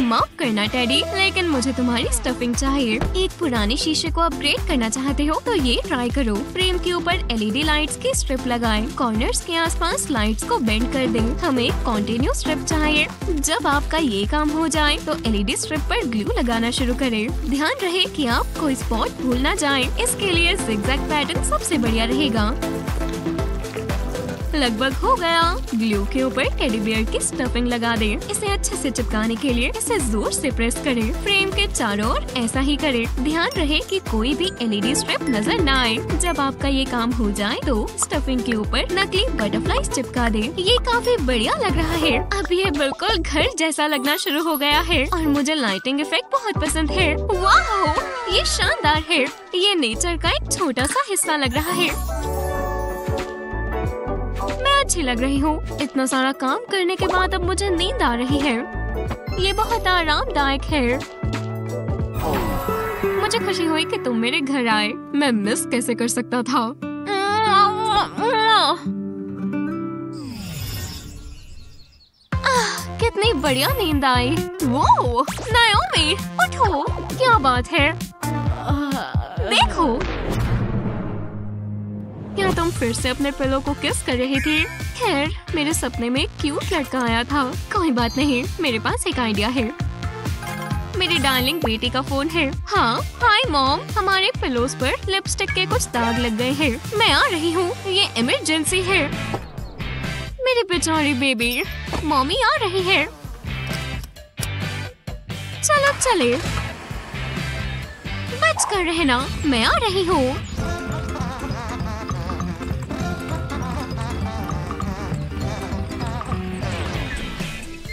माफ करना टेडी, लेकिन मुझे तुम्हारी स्टफिंग चाहिए। एक पुराने शीशे को अपग्रेड करना चाहते हो तो ये ट्राई करो। फ्रेम के ऊपर LED लाइट्स की स्ट्रिप लगाएं। कॉर्नर्स के आसपास लाइट्स को बेंड कर दें। हमें कंटिन्यू स्ट्रिप चाहिए। जब आपका ये काम हो जाए तो LED स्ट्रिप पर ग्लू लगाना शुरू करें। ध्यान रहे कि आप कोई स्पॉट भूल ना जाए। इसके लिए जिगजैग पैटर्न सबसे बढ़िया रहेगा। लगभग हो गया। ग्लू के ऊपर टेडी बियर की स्टफिंग लगा दें। इसे अच्छे से चिपकाने के लिए इसे जोर से प्रेस करें। फ्रेम के चारों ओर ऐसा ही करें। ध्यान रहे कि कोई भी LED स्ट्रिप नजर न आए। जब आपका ये काम हो जाए तो स्टफिंग के ऊपर नकली बटरफ्लाई चिपका दें। ये काफी बढ़िया लग रहा है। अब ये बिल्कुल घर जैसा लगना शुरू हो गया है और मुझे लाइटिंग इफेक्ट बहुत पसंद है। वाह, ये शानदार है। ये नेचर का एक छोटा सा हिस्सा लग रहा है। अच्छी लग रही हूँ। इतना सारा काम करने के बाद अब मुझे नींद आ रही है। ये बहुत आरामदायक है। मुझे खुशी हुई कि तुम मेरे घर आए। मैं मिस कैसे कर सकता था। कितनी बढ़िया नींद आई। वो नाओमी, उठो। क्या बात है? देखो, क्या तुम फिर से अपने पिलो को किस कर रही थी? खैर, मेरे सपने में एक क्यूट लड़का आया था। कोई बात नहीं, मेरे पास एक आइडिया है। मेरी डार्लिंग बेटी का फोन है। हाँ, हाय मॉम, हमारे पिलोस पर लिपस्टिक के कुछ दाग लग गए हैं। मैं आ रही हूँ। ये इमरजेंसी है। मेरी बेचारी बेबी। मॉमी आ रही है। चलो चले। बच कर रहना, मैं आ रही हूँ।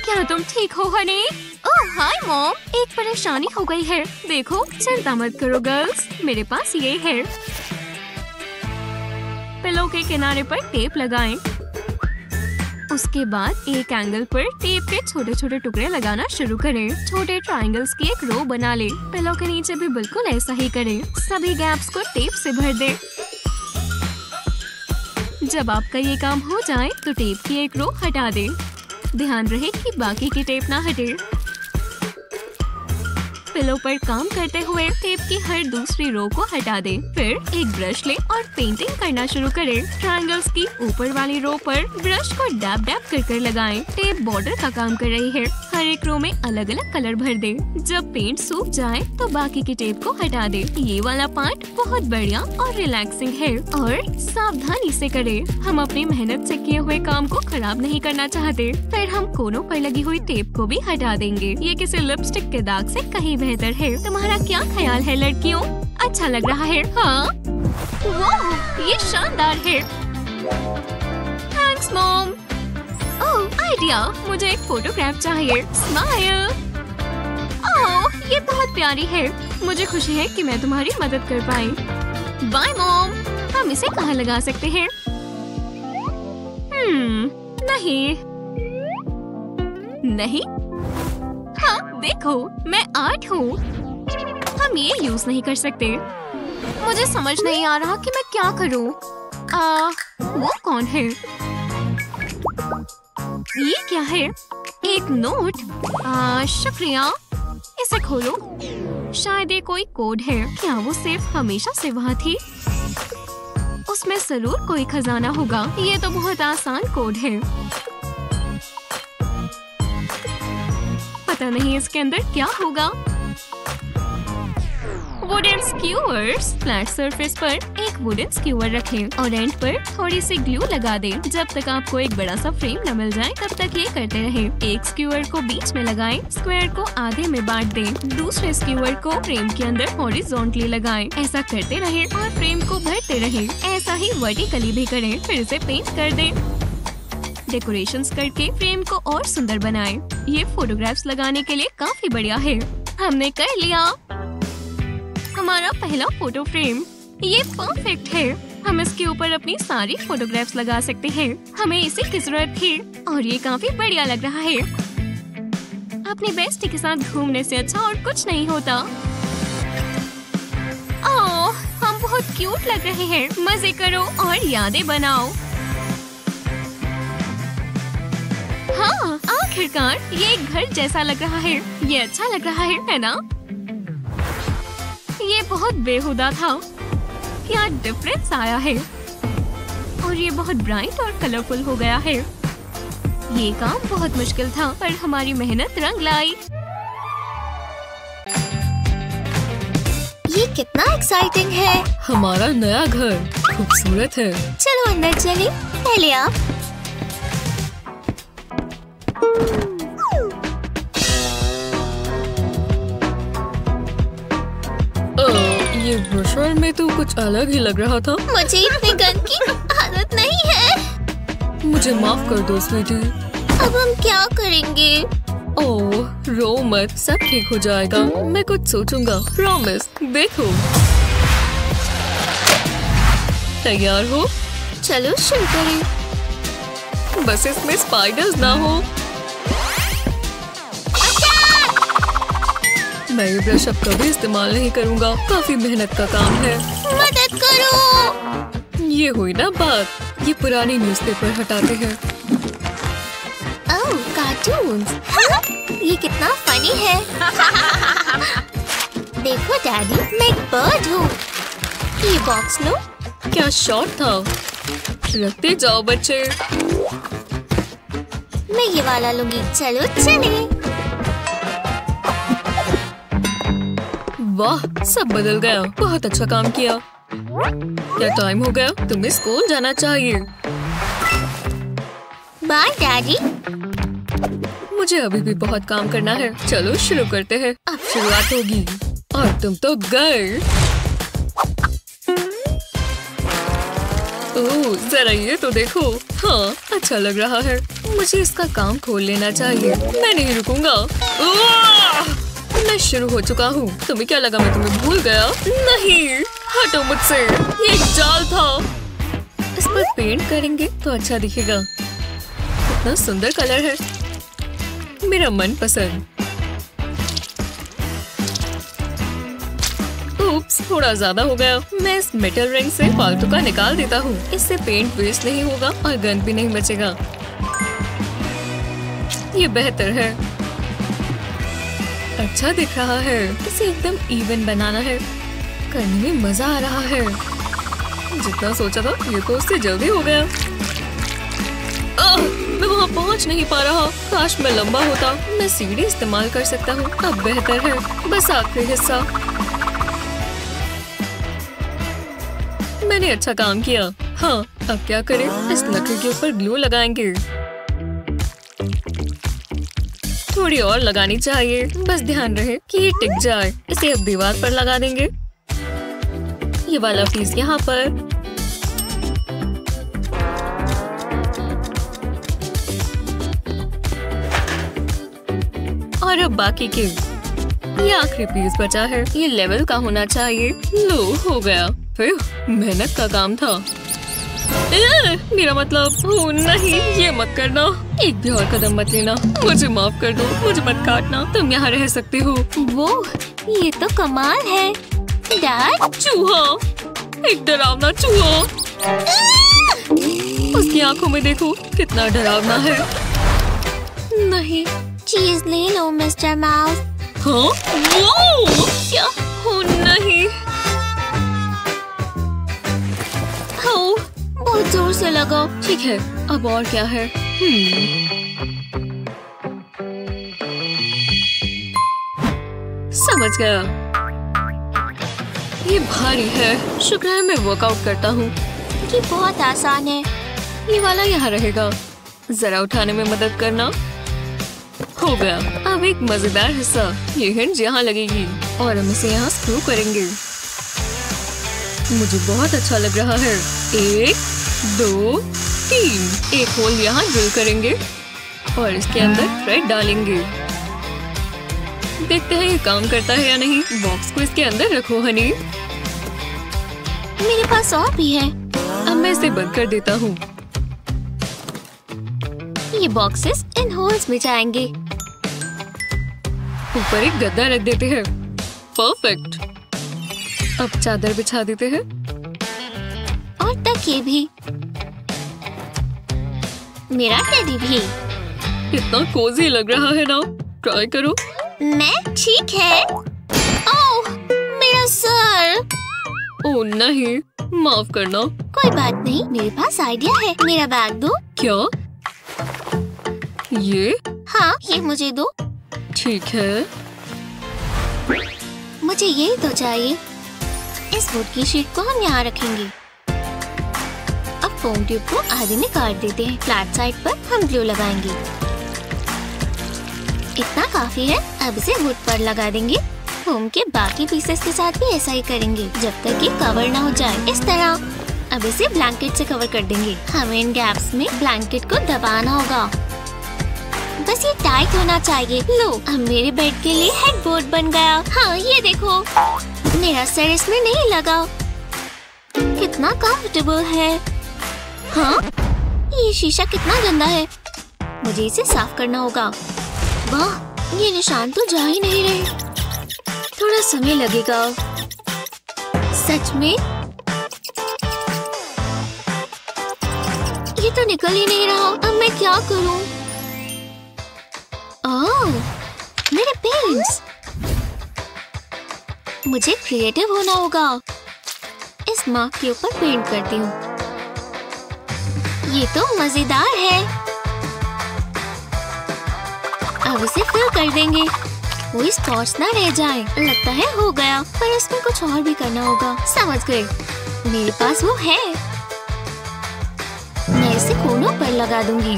क्या तुम ठीक हो हनी? ओह हाय मॉम, एक परेशानी हो गई है। देखो, चिंता मत करो गर्ल्स, मेरे पास ये है। पिलो के किनारे पर टेप लगाएं। उसके बाद एक एंगल पर टेप के छोटे छोटे टुकड़े लगाना शुरू करें। छोटे ट्रायंगल्स की एक रो बना ले। पिलो के नीचे भी बिल्कुल ऐसा ही करें। सभी गैप्स को टेप से भर दें। जब आपका ये काम हो जाए तो टेप की एक रो हटा दें। ध्यान रहे कि बाकी की टेप ना हटे। पिलो पर काम करते हुए टेप की हर दूसरी रो को हटा दें। फिर एक ब्रश लें और पेंटिंग करना शुरू करें। ट्रायंगल्स की ऊपर वाली रो पर ब्रश को डैब डैब कर लगाएं। टेप बॉर्डर का काम कर रही है। हर एक रो में अलग अलग कलर भर दें। जब पेंट सूख जाए तो बाकी की टेप को हटा दें। ये वाला पार्ट बहुत बढ़िया और रिलैक्सिंग है और सावधानी से करें। हम अपनी मेहनत से किए हुए काम को खराब नहीं करना चाहते। फिर हम कोनों पर लगी हुई टेप को भी हटा देंगे। ये किसी लिपस्टिक के दाग से कहीं बेहतर है। तुम्हारा क्या ख्याल है लड़कियों? अच्छा लग रहा है? हाँ, वाह, ये शानदार है। Thanks mom. ओह आइडिया, मुझे एक फोटोग्राफ चाहिए। स्माइल। ओह ये बहुत प्यारी है। मुझे खुशी है कि मैं तुम्हारी मदद कर पाई। Bye mom. हम इसे कहाँ लगा सकते हैं? नहीं। हाँ देखो, मैं आर्ट हूँ। हम ये यूज नहीं कर सकते। मुझे समझ नहीं आ रहा कि मैं क्या करूँ। वो कौन है? ये क्या है? एक नोट। शुक्रिया। इसे खोलो। शायद ये कोई कोड है। क्या वो सेफ हमेशा से वहाँ थी? उसमें जरूर कोई खजाना होगा। ये तो बहुत आसान कोड है। पता नहीं इसके अंदर क्या होगा। Wooden skewers. फ्लैट सरफेस पर एक वुडन स्क्यूअर रखें और एंड पर थोड़ी सी ग्लू लगा दें। जब तक आपको एक बड़ा सा फ्रेम न मिल जाए तब तक ये करते रहें। एक स्क्यूअर को बीच में लगाएं, स्क्वायर को आधे में बांट दें। दूसरे स्क्यूअर को फ्रेम के अंदर हॉरिजॉन्टली लगाएं। ऐसा करते रहें और फ्रेम को भरते रहें। ऐसा ही वर्टिकली भी करें। फिर इसे पेंट कर दें। डेकोरेशंस करके फ्रेम को और सुंदर बनाएं। ये फोटोग्राफ्स लगाने के लिए काफी बढ़िया है। हमने कर लिया हमारा पहला फोटो फ्रेम। ये परफेक्ट है। हम इसके ऊपर अपनी सारी फोटोग्राफ्स लगा सकते हैं। हमें इसी की जरूरत थी और ये काफी बढ़िया लग रहा है। अपनी बेस्टी के साथ घूमने से अच्छा और कुछ नहीं होता। ओह, हम बहुत क्यूट लग रहे हैं। मजे करो और यादें बनाओ। हाँ, आखिरकार ये एक घर जैसा लग रहा है। ये अच्छा लग रहा है ना? ये बहुत बेहुदा था। क्या डिफरेंस आया है और ये बहुत ब्राइट और कलरफुल हो गया है। ये काम बहुत मुश्किल था पर हमारी मेहनत रंग लाई। ये कितना एक्साइटिंग है। हमारा नया घर खूबसूरत है। चलो अंदर चलें। पहले आप। ये ब्रोशर में तो कुछ अलग ही लग रहा था। मुझे इतने गंद की आदत नहीं है। मुझे माफ कर दो स्वीटी। अब हम क्या करेंगे? ओह, रो मत, सब ठीक हो जाएगा। मैं कुछ सोचूंगा, प्रॉमिस। देखो, तैयार हो? चलो शुरू करें। बस इसमें स्पाइडर्स ना हो। मैं ये ब्रश अब कभी इस्तेमाल नहीं करूंगा। काफी मेहनत का काम है। मदद करो। ये हुई ना बात। ये पुरानी न्यूज़पेपर हटाते हैं। ओह, कार्टून्स। ये कितना फनी है। देखो डैडी, मैं एक बर्ड हूँ। ये बॉक्स लो। क्या शॉट था। रखते जाओ बच्चे। मैं ये वाला लूंगी। चलो चले। वाह, सब बदल गया। बहुत अच्छा काम किया। क्या टाइम हो गया? तुम्हें स्कूल जाना चाहिए। Bye daddy. मुझे अभी भी बहुत काम करना है। चलो शुरू करते हैं। अब शुरुआत होगी और तुम तो गए। ओह, जरा ये तो देखो। हाँ, अच्छा लग रहा है। मुझे इसका काम खोल लेना चाहिए। मैं नहीं रुकूंगा। मैं शुरू हो चुका हूँ। तुम्हें क्या लगा मैं तुम्हें भूल गया? नहीं, हटो मुझसे। ये एक जाल था। इस पर पेंट करेंगे तो अच्छा दिखेगा। कितना सुंदर कलर है। मेरा मनपसंद। उप्स, थोड़ा ज्यादा हो गया। मैं इस मेटल रिंग से फालतू का निकाल देता हूँ। इससे पेंट वेस्ट नहीं होगा और गंद भी नहीं बचेगा। ये बेहतर है। अच्छा दिख रहा है। इसे एकदम इवन बनाना है। करने में मजा आ रहा है। जितना सोचा था ये तो उससे जल्दी हो गया। मैं वहाँ पहुँच नहीं पा रहा। काश मैं लंबा होता। मैं सीढ़ी इस्तेमाल कर सकता हूँ। अब बेहतर है। बस आखिरी हिस्सा। मैंने अच्छा काम किया। हाँ, अब क्या करें? इस लकड़ी के ऊपर ग्लू लगाएंगे। थोड़ी और लगानी चाहिए। बस ध्यान रहे कि ये टिक जाए। इसे अब दीवार पर लगा देंगे। ये वाला पीस यहाँ पर। और अब बाकी के। ये आखिरी पीस बचा है। ये लेवल का होना चाहिए। लो, हो गया। फिर मेहनत का काम था। मेरा मतलब, ओह नहीं, ये मत करना। एक भी और कदम मत लेना। मुझे माफ कर दो। मुझे मत काटना। तुम यहाँ रह सकते हो। वो, ये तो कमाल है। डैड, चूहा, एक डरावना चूहा। उसकी आंखों में देखो, कितना डरावना है। नहीं, चीज ले लो मिस्टर माउस। हाँ, वो क्या? ओह नहीं। हाँ, बहुत जोर से लगा। ठीक है, अब और क्या है? समझ गया। ये भारी है, शुक्र है मैं वर्कआउट करता हूँ। ये बहुत आसान है। ये वाला यहाँ रहेगा, जरा उठाने में मदद करना। हो गया। अब एक मजेदार हिस्सा, ये हिंज यहाँ लगेगी और हम इसे यहाँ स्क्रू करेंगे। मुझे बहुत अच्छा लग रहा है। 1 2 3 एक होल यहाँ ड्रिल करेंगे और इसके अंदर थ्रेड डालेंगे। देखते हैं ये काम करता है या नहीं। बॉक्स को इसके अंदर रखो हनी। मेरे पास और भी है। अब मैं इसे बंद कर देता हूँ। ये बॉक्सेस इन होल्स में जाएंगे। ऊपर एक गद्दा रख देते हैं। परफेक्ट। अब चादर बिछा देते हैं और तकिए भी। मेरा टेडी भी। कितना कोजी लग रहा है ना। ट्राई करो। मैं ठीक है। ओह, मेरा सर। ओह नहीं, माफ करना। कोई बात नहीं, मेरे पास आइडिया है। मेरा बैग दो। क्या? ये? हाँ, ये मुझे दो। ठीक है। मुझे यही तो चाहिए। इस वुड की शीट को हम यहाँ रखेंगे। अब फोम ट्यूब को आधे में काट देते हैं। फ्लैट साइड पर हम ग्लू लगाएंगे। इतना काफी है। अब इसे वुड पर लगा देंगे। फोम के बाकी पीसेस के साथ भी ऐसा ही करेंगे जब तक कि कवर ना हो जाए। इस तरह। अब इसे ब्लैंकेट से कवर कर देंगे। हमें इन गैप्स में ब्लैंकेट को दबाना होगा। बस ये टाइट होना चाहिए। लो, अब मेरे बेड के लिए हेडबोर्ड बन गया। हाँ, ये देखो। मेरा सर इसमें नहीं लगा। कितना कंफर्टेबल है। हाँ, ये शीशा कितना गंदा है। मुझे इसे साफ करना होगा। वाह, ये निशान तो जा ही नहीं रहे। थोड़ा समय लगेगा। सच में? ये तो निकल ही नहीं रहा। अब मैं क्या करूं? ओह, मेरे पेंट्स। मुझे क्रिएटिव होना होगा। इस मार्क के ऊपर पेंट करती हूँ। ये तो मजेदार है। अब इसे फिल कर देंगे। कोई स्पॉट्स ना रह जाए। लगता है हो गया, पर इसमें कुछ और भी करना होगा। समझ गए। मेरे पास वो है। मैं इसे कोनों पर लगा दूंगी।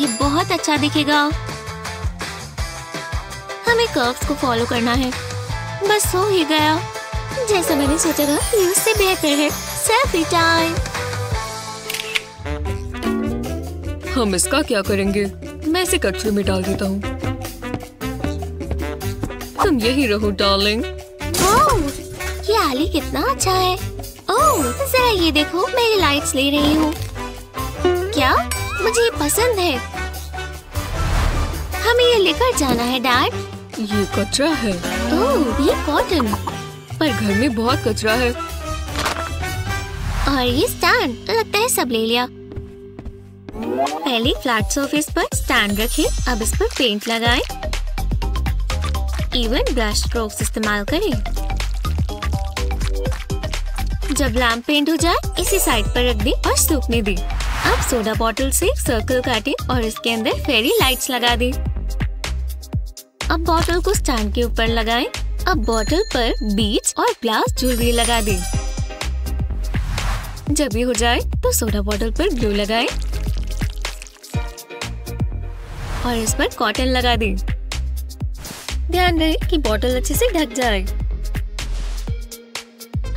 ये बहुत अच्छा दिखेगा। हमें कर्व्स को फॉलो करना है। बस हो ही गया। जैसा मैंने सोचा था, ये उससे बेहतर है। Selfie time. हम इसका क्या करेंगे? मैं इसे कचरे में डाल देता हूँ। तुम यही रहो डार्लिंग। ओह, ये आली कितना अच्छा है। ओह, जरा ये देखो, मैं ये लाइट्स ले रही हूँ। क्या? मुझे ये पसंद है। हमें ये लेकर जाना है डैड। ये कचरा है। ओह, ये कॉटन। पर घर में बहुत कचरा है। और ये स्टैंड। लगता है सब ले लिया। पहले फ्लैट सरफेस पर स्टैंड रखें। अब इस पर पेंट लगाएं। इवन ब्रश स्ट्रोक्स इस्तेमाल करें। जब लैम्प पेंट हो जाए, इसे साइड पर रख दें और सूखने दें। अब सोडा बॉटल से एक सर्कल काटें और इसके अंदर फेरी लाइट्स लगा दें। अब बॉटल को स्टैंड के ऊपर लगाएं। अब बॉटल पर बीड्स और ग्लास ज्वेलरी लगा दें। जब ये हो जाए तो सोडा बॉटल पर ग्लू लगाएं और इस पर कॉटन लगा दें। ध्यान रहे कि बॉटल अच्छे से ढक जाए।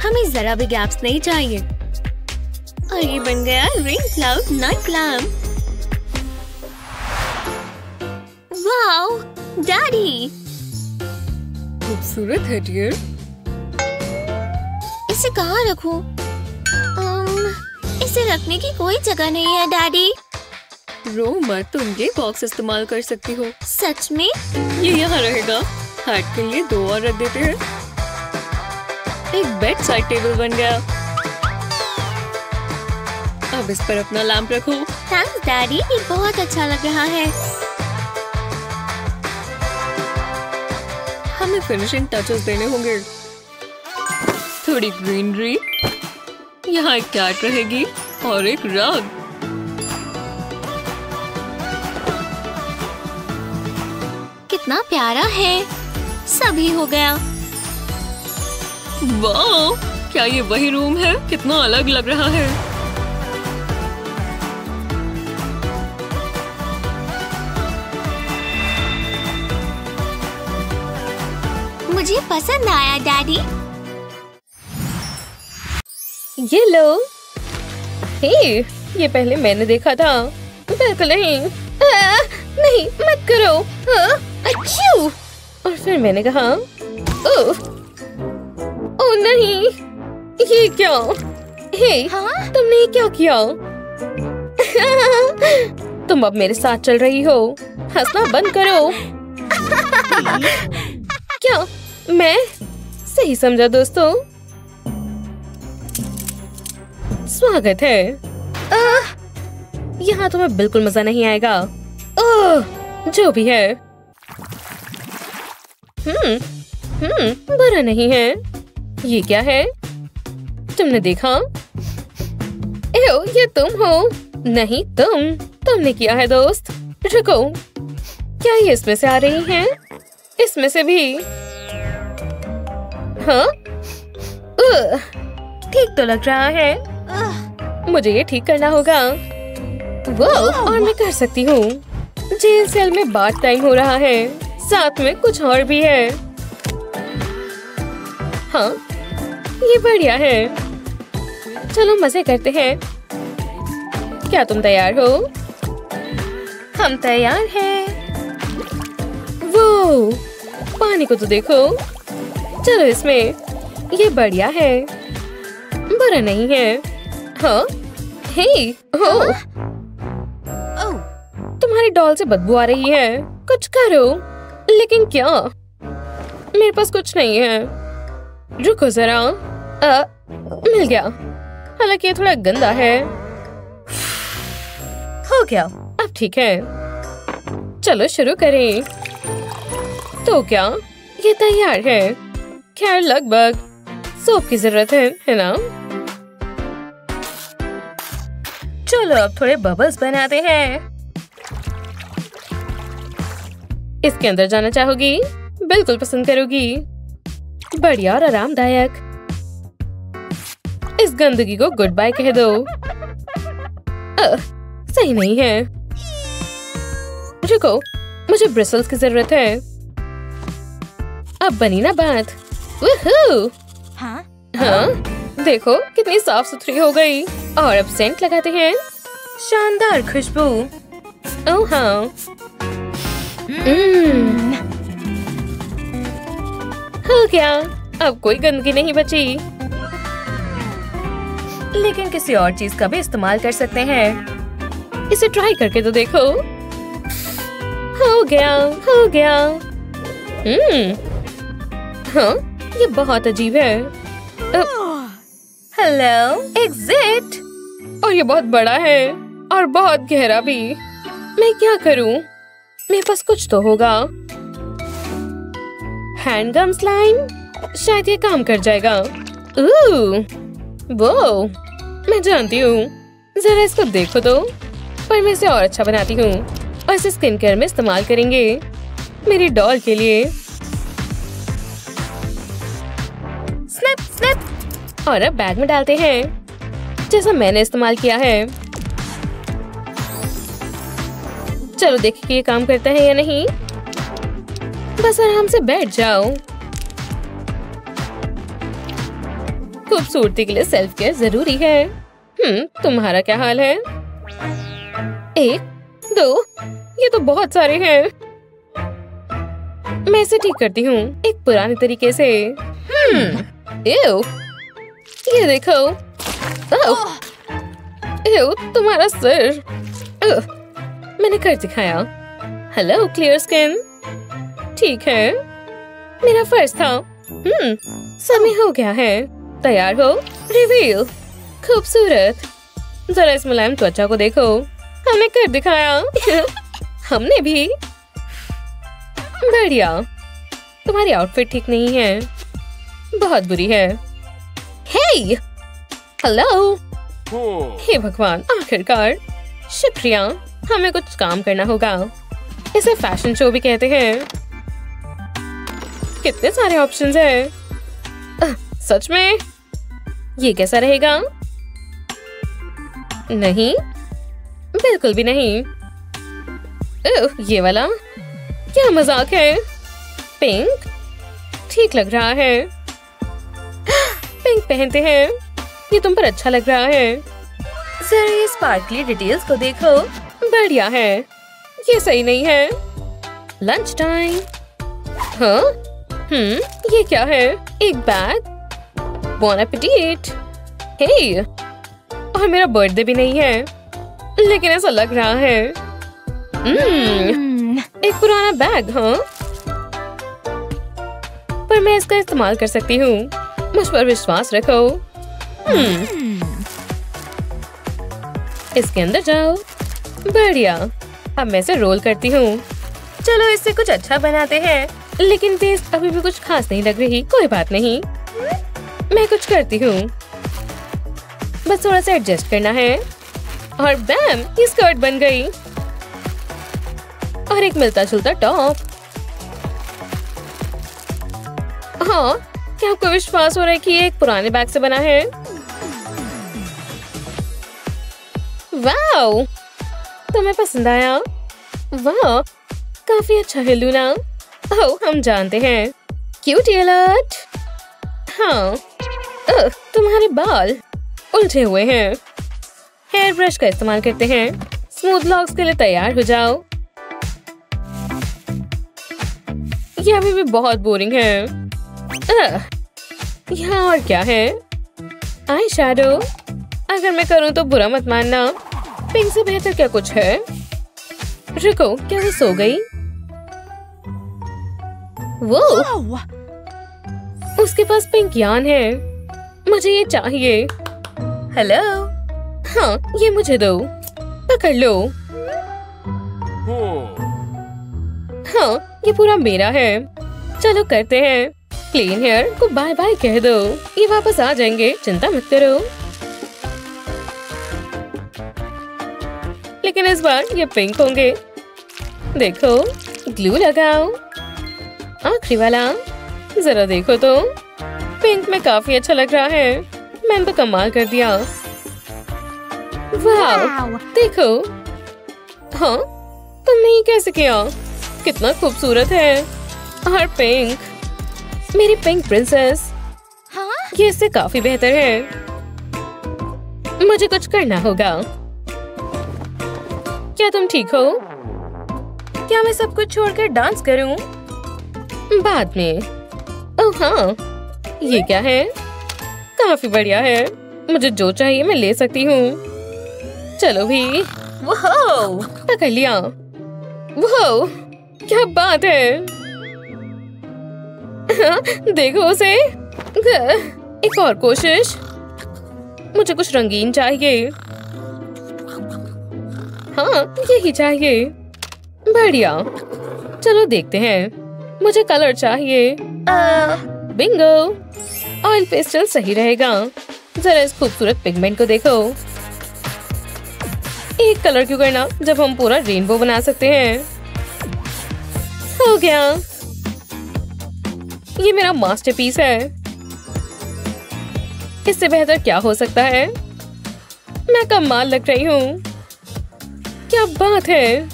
हमें जरा भी गैप्स नहीं चाहिए। और ये बन गया ring cloud night lamp. Wow, daddy. खूबसूरत है डियर। इसे कहाँ रखूं? इसे रखने की कोई जगह नहीं है डैडी। रो मत, तुम ये बॉक्स इस्तेमाल कर सकती हो। सच में? ये यहाँ रहेगा। हार्ट के लिए 2 और रख देते हैं। एक बेड साइड टेबल बन गया। अब इस पर अपना लैंप रखो। थैंक्स डैडी, ये बहुत अच्छा लग रहा है। हमें फिनिशिंग टचेस देने होंगे। थोड़ी ग्रीनरी। यहाँ एक कैट रहेगी और एक रग। कितना प्यारा है। सभी हो गया। वाह, क्या ये वही रूम है? कितना अलग लग रहा है। मुझे पसंद आया डैडी। ये लो। हे, ये पहले मैंने देखा था। बिल्कुल नहीं। नहीं, मत करो। अच्छू। और फिर मैंने कहा, ओह, ओह नहीं, ये क्या? हे, तुमने ये क्या किया? तुम अब मेरे साथ चल रही हो। हंसना बंद करो। क्या मैं सही समझा दोस्तों? स्वागत है। यहाँ तुम्हें बिल्कुल मजा नहीं आएगा। जो भी है। बुरा नहीं है। ये क्या है? तुमने देखा? एओ, ये तुम हो। नहीं, तुमने किया है दोस्त। रुको, क्या ये इसमें से आ रही हैं? इसमें से भी? हाँ? ठीक तो लग रहा है। मुझे ये ठीक करना होगा। वो, और मैं कर सकती हूँ। जेल सेल में बाथ टाइम हो रहा है। साथ में कुछ और भी है। हाँ, ये बढ़िया है। चलो मजे करते हैं। क्या तुम तैयार हो? हम तैयार हैं। वो, पानी को तो देखो। चलो इसमें। ये बढ़िया है। बुरा नहीं है। हाँ? हे, हो। तुम्हारी डॉल से बदबू आ रही है। कुछ करो। लेकिन क्या? मेरे पास कुछ नहीं है। रुको जरा। मिल गया। हालांकि ये थोड़ा गंदा है। हो गया। अब ठीक है। चलो शुरू करें। तो क्या ये तैयार है? खैर लगभग। सोप की जरूरत है ना? चलो अब थोड़े बबल्स बनाते हैं। इसके अंदर जाना चाहोगी? बिल्कुल पसंद करोगी। बढ़िया और आरामदायक। इस गंदगी को गुड बाय कह दो। सही नहीं है। रुको, मुझे ब्रिसल्स की जरूरत है। अब बनी ना बात। वूहू! हाँ? देखो कितनी साफ सुथरी हो गई। और अब सेंट लगाते हैं। शानदार खुशबू। ओह हाँ। हो गया। अब कोई गंदगी नहीं बची। लेकिन किसी और चीज का भी इस्तेमाल कर सकते हैं। इसे ट्राई करके तो देखो। हो गया, हो गया। हाँ, ये बहुत अजीब है। Hello, exit. और ये बहुत बड़ा है और बहुत गहरा भी। मैं क्या करूं? मेरे पास कुछ तो होगा। हैंडगम स्लाइम, शायद ये काम कर जाएगा। वो, मैं जानती हूँ। जरा इसको देखो तो। पर मैं इसे और अच्छा बनाती हूँ और इसे स्किन केयर में इस्तेमाल करेंगे मेरी डॉल के लिए। Snap snap. और अब बैग में डालते हैं जैसा मैंने इस्तेमाल किया है। चलो देखें कि ये काम करता है या नहीं। बस आराम से बैठ जाओ। खूबसूरती के लिए सेल्फ केयर जरूरी है। तुम्हारा क्या हाल है? 1, 2, ये तो बहुत सारे हैं। मैं इसे ठीक करती हूँ एक पुराने तरीके से। एव, ये देखो। एव, तुम्हारा सिर। मैंने कर दिखाया। Hello clear skin. ठीक है, मेरा फर्ज था। समय हो गया है। तैयार हो? रिवील। खूबसूरत। जरा इस मुलायम त्वचा को देखो। हमने कर दिखाया। हमने भी। बढ़िया। तुम्हारी आउटफिट ठीक नहीं है। बहुत बुरी है। हे, हेलो। हे भगवान, आखिरकार। शुक्रिया। हमें कुछ काम करना होगा। इसे फैशन शो भी कहते हैं। कितने सारे ऑप्शंस हैं। सच में? ये कैसा रहेगा? नहीं, बिल्कुल भी नहीं। ये वाला क्या मजाक है? पिंक ठीक लग रहा है। पिंक पहनते हैं, ये तुम पर अच्छा लग रहा है। जरा ये स्पार्कली डिटेल्स को देखो, बढ़िया है। ये सही नहीं है। Lunch time. हाँ? ये क्या है? एक बैग। बॉन एपेटिट। हे, और मेरा बर्थडे भी नहीं है, लेकिन ऐसा लग रहा है। एक पुराना बैग। हाँ, पर मैं इसका इस्तेमाल कर सकती हूँ। मुझ पर विश्वास रखो। इसके अंदर जाओ। बढ़िया। अब मैं इसे रोल करती हूँ। चलो इससे कुछ अच्छा बनाते हैं, लेकिन टेस्ट अभी भी कुछ खास नहीं लग रही। कोई बात नहीं, मैं कुछ करती हूँ। बस थोड़ा सा एडजस्ट करना है और बैम, ये स्कर्ट बन गई। और एक मिलता जुलता टॉप। हाँ, क्या आपको विश्वास हो रहा है कि ये एक पुराने बैग से बना है? वाओ, तुम्हें पसंद आया? वाह, काफी अच्छा है लूना। ओह, हम जानते हैं। Cute alert. हाँ, तुम्हारे बाल उलझे हुए हैं। हेयर ब्रश का इस्तेमाल करते हैं। स्मूथ लॉक्स के लिए तैयार हो जाओ। ये अभी भी बहुत बोरिंग है। यहाँ और क्या है? Eye shadow. अगर मैं करूँ तो बुरा मत मानना। पिंक से बेहतर क्या कुछ है? रुको, क्या वो सो गई? वो उसके पास पिंक यान है। मुझे ये चाहिए। हेलो। हाँ, ये मुझे दो। पकड़ लो। हाँ, ये पूरा मेरा है। चलो करते हैं। प्लेन हेयर को बाय बाय कह दो। ये वापस आ जाएंगे, चिंता मत करो। लेकिन इस बार ये पिंक होंगे। देखो, ग्लू लगाओ। आखिरी वाला, जरा देखो तो। पिंक में काफी अच्छा लग रहा है। मैंने तो कमाल कर दिया। वाह, देखो। हाँ, तुमने ये कैसे किया? कितना खूबसूरत है। और पिंक, मेरी पिंक प्रिंसेस। हाँ? ये इससे काफी बेहतर है। मुझे कुछ करना होगा। क्या तुम ठीक हो? क्या मैं सब कुछ छोड़कर डांस करूं? बाद में। ओह हाँ, ये क्या है? काफी बढ़िया है। मुझे जो चाहिए मैं ले सकती हूँ। चलो भी। वाह, पकड़ लिया। वाह, क्या बात है। देखो उसे। एक और कोशिश। मुझे कुछ रंगीन चाहिए। हाँ, यही चाहिए। बढ़िया। चलो देखते हैं। मुझे कलर चाहिए। बिंगो। ऑयल पेस्टल सही रहेगा। जरा इस खूबसूरत पिगमेंट को देखो। एक कलर क्यों करना जब हम पूरा रेनबो बना सकते हैं। हो गया। ये मेरा मास्टरपीस है। इससे बेहतर क्या हो सकता है? मैं कमाल लग रही हूँ। क्या बात है,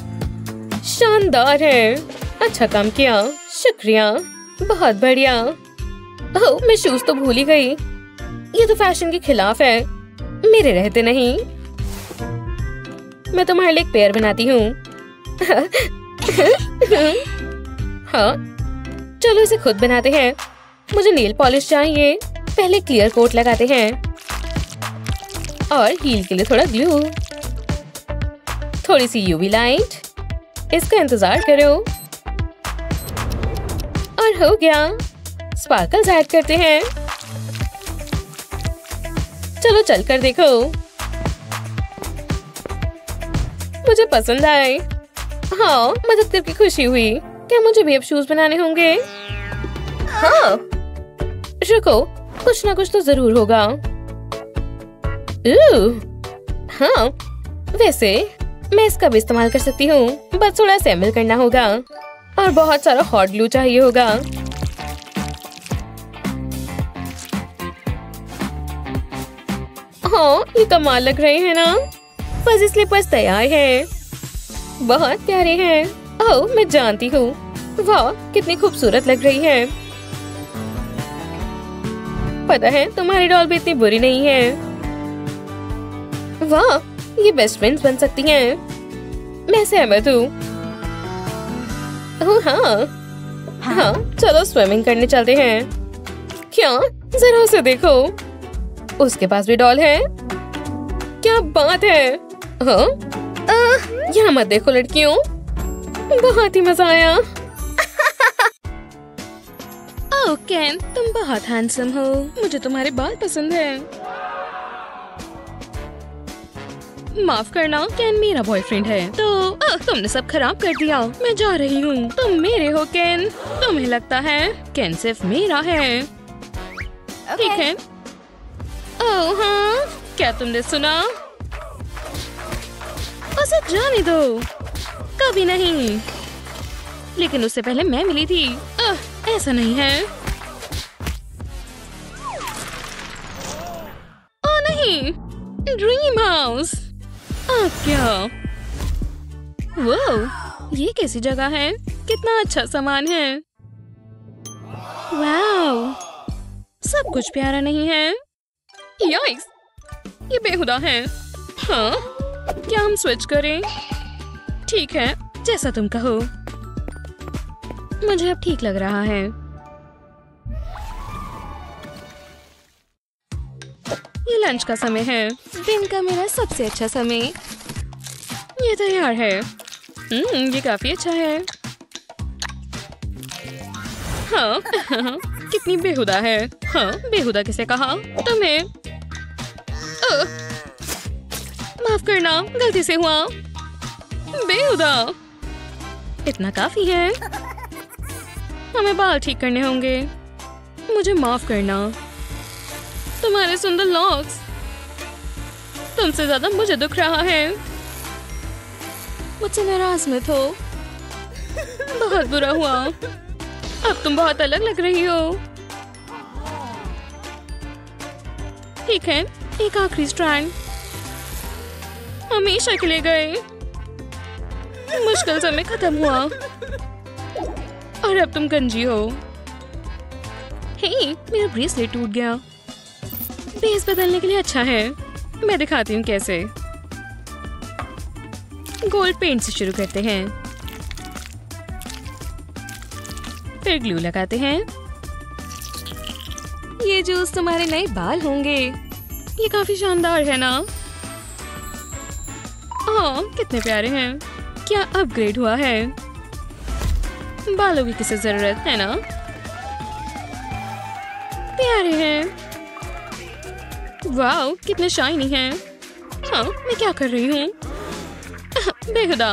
शानदार है। अच्छा काम किया, शुक्रिया। बहुत बढ़िया। ओह, मैं शूज तो भूल ही गई। ये तो फैशन के खिलाफ है, मेरे रहते नहीं। मैं तुम्हारे लिए एक पेयर बनाती हूँ। हाँ, चलो इसे खुद बनाते हैं। मुझे नेल पॉलिश चाहिए। पहले क्लियर कोट लगाते हैं और हील के लिए थोड़ा ग्लू, थोड़ी सी यूवी लाइट। इसका इंतजार करो। और हो गया। स्पार्कल्स ऐड करते हैं। चलो चलकर देखो। मुझे पसंद आए। हाँ, मदद करके खुशी हुई। क्या मुझे भी अब शूज बनाने होंगे? हाँ, रुको, कुछ ना कुछ तो जरूर होगा। हाँ, वैसे मैं इसका भी इस्तेमाल कर सकती हूँ। बस थोड़ा असेंबल करना होगा और बहुत सारा हॉट ग्लू चाहिए होगा। हाँ, ये कमाल लग रहे हैं ना। फजी स्लीपर्स तैयार हैं। बहुत प्यारे हैं। ओह, मैं जानती हूँ। वाह, कितनी खूबसूरत लग रही है। पता है, तुम्हारी डॉल भी इतनी बुरी नहीं है। वाह, ये बेस्ट फ्रेंड्स बन सकती हैं। मैं सहमत हूँ। ओह हाँ, चलो स्विमिंग करने चलते हैं। क्या? जरा उसे देखो, उसके पास भी डॉल है। क्या बात है। हाँ? यहाँ मत देखो लड़कियों। बहुत ही मजा आया। ओह केन, तुम बहुत हैंडसम हो। मुझे तुम्हारे बाल पसंद है। माफ करना, केन मेरा बॉयफ्रेंड है। तो तुमने सब खराब कर दिया। मैं जा रही हूँ। तुम मेरे हो केन। तुम्हें लगता है केन सिर्फ मेरा है। ठीक है। ओह हाँ, क्या तुमने सुना? उसे जाने दो। कभी नहीं। लेकिन उससे पहले मैं मिली थी। ऐसा नहीं है। ओह नहीं, ड्रीम हाउस। क्या? वो ये कैसी जगह है? कितना अच्छा सामान है। वाव, सब कुछ प्यारा नहीं है। याइस, ये बेहुदा है। हाँ, क्या हम स्विच करें? ठीक है, जैसा तुम कहो। मुझे अब ठीक लग रहा है। ये लंच का समय है। दिन का मेरा सबसे अच्छा समय। ये तैयार है। ये काफी अच्छा है। हाँ, कितनी बेहुदा है। हाँ, बेहुदा किसे कहा? तुम्हें। माफ करना, गलती से हुआ। बेहुदा। इतना काफी है। हमें बाल ठीक करने होंगे। मुझे माफ करना। तुम्हारे सुंदर लॉक्स। तुमसे ज्यादा मुझे दुख रहा है। मुझसे नाराज मत हो। बहुत बुरा हुआ। अब तुम बहुत अलग लग रही हो। ठीक है, एक आखिरी स्ट्रैंड। हमेशा के लिए गए। मुश्किल समय खत्म हुआ और अब तुम गंजी हो। हे, मेरा ब्रेसलेट टूट गया। बेस बदलने के लिए अच्छा है। मैं दिखाती हूँ कैसे। गोल्ड पेंट से शुरू करते हैं, फिर ग्लू लगाते हैं। ये जूस तुम्हारे नए बाल होंगे। ये काफी शानदार है ना? हाँ, कितने प्यारे हैं। क्या अपग्रेड हुआ है? बालों की किसे जरूरत है ना? प्यारे हैं। वाओ, कितने शाइनी हैं। हाँ, मैं क्या कर रही हूँ? बेहुदा।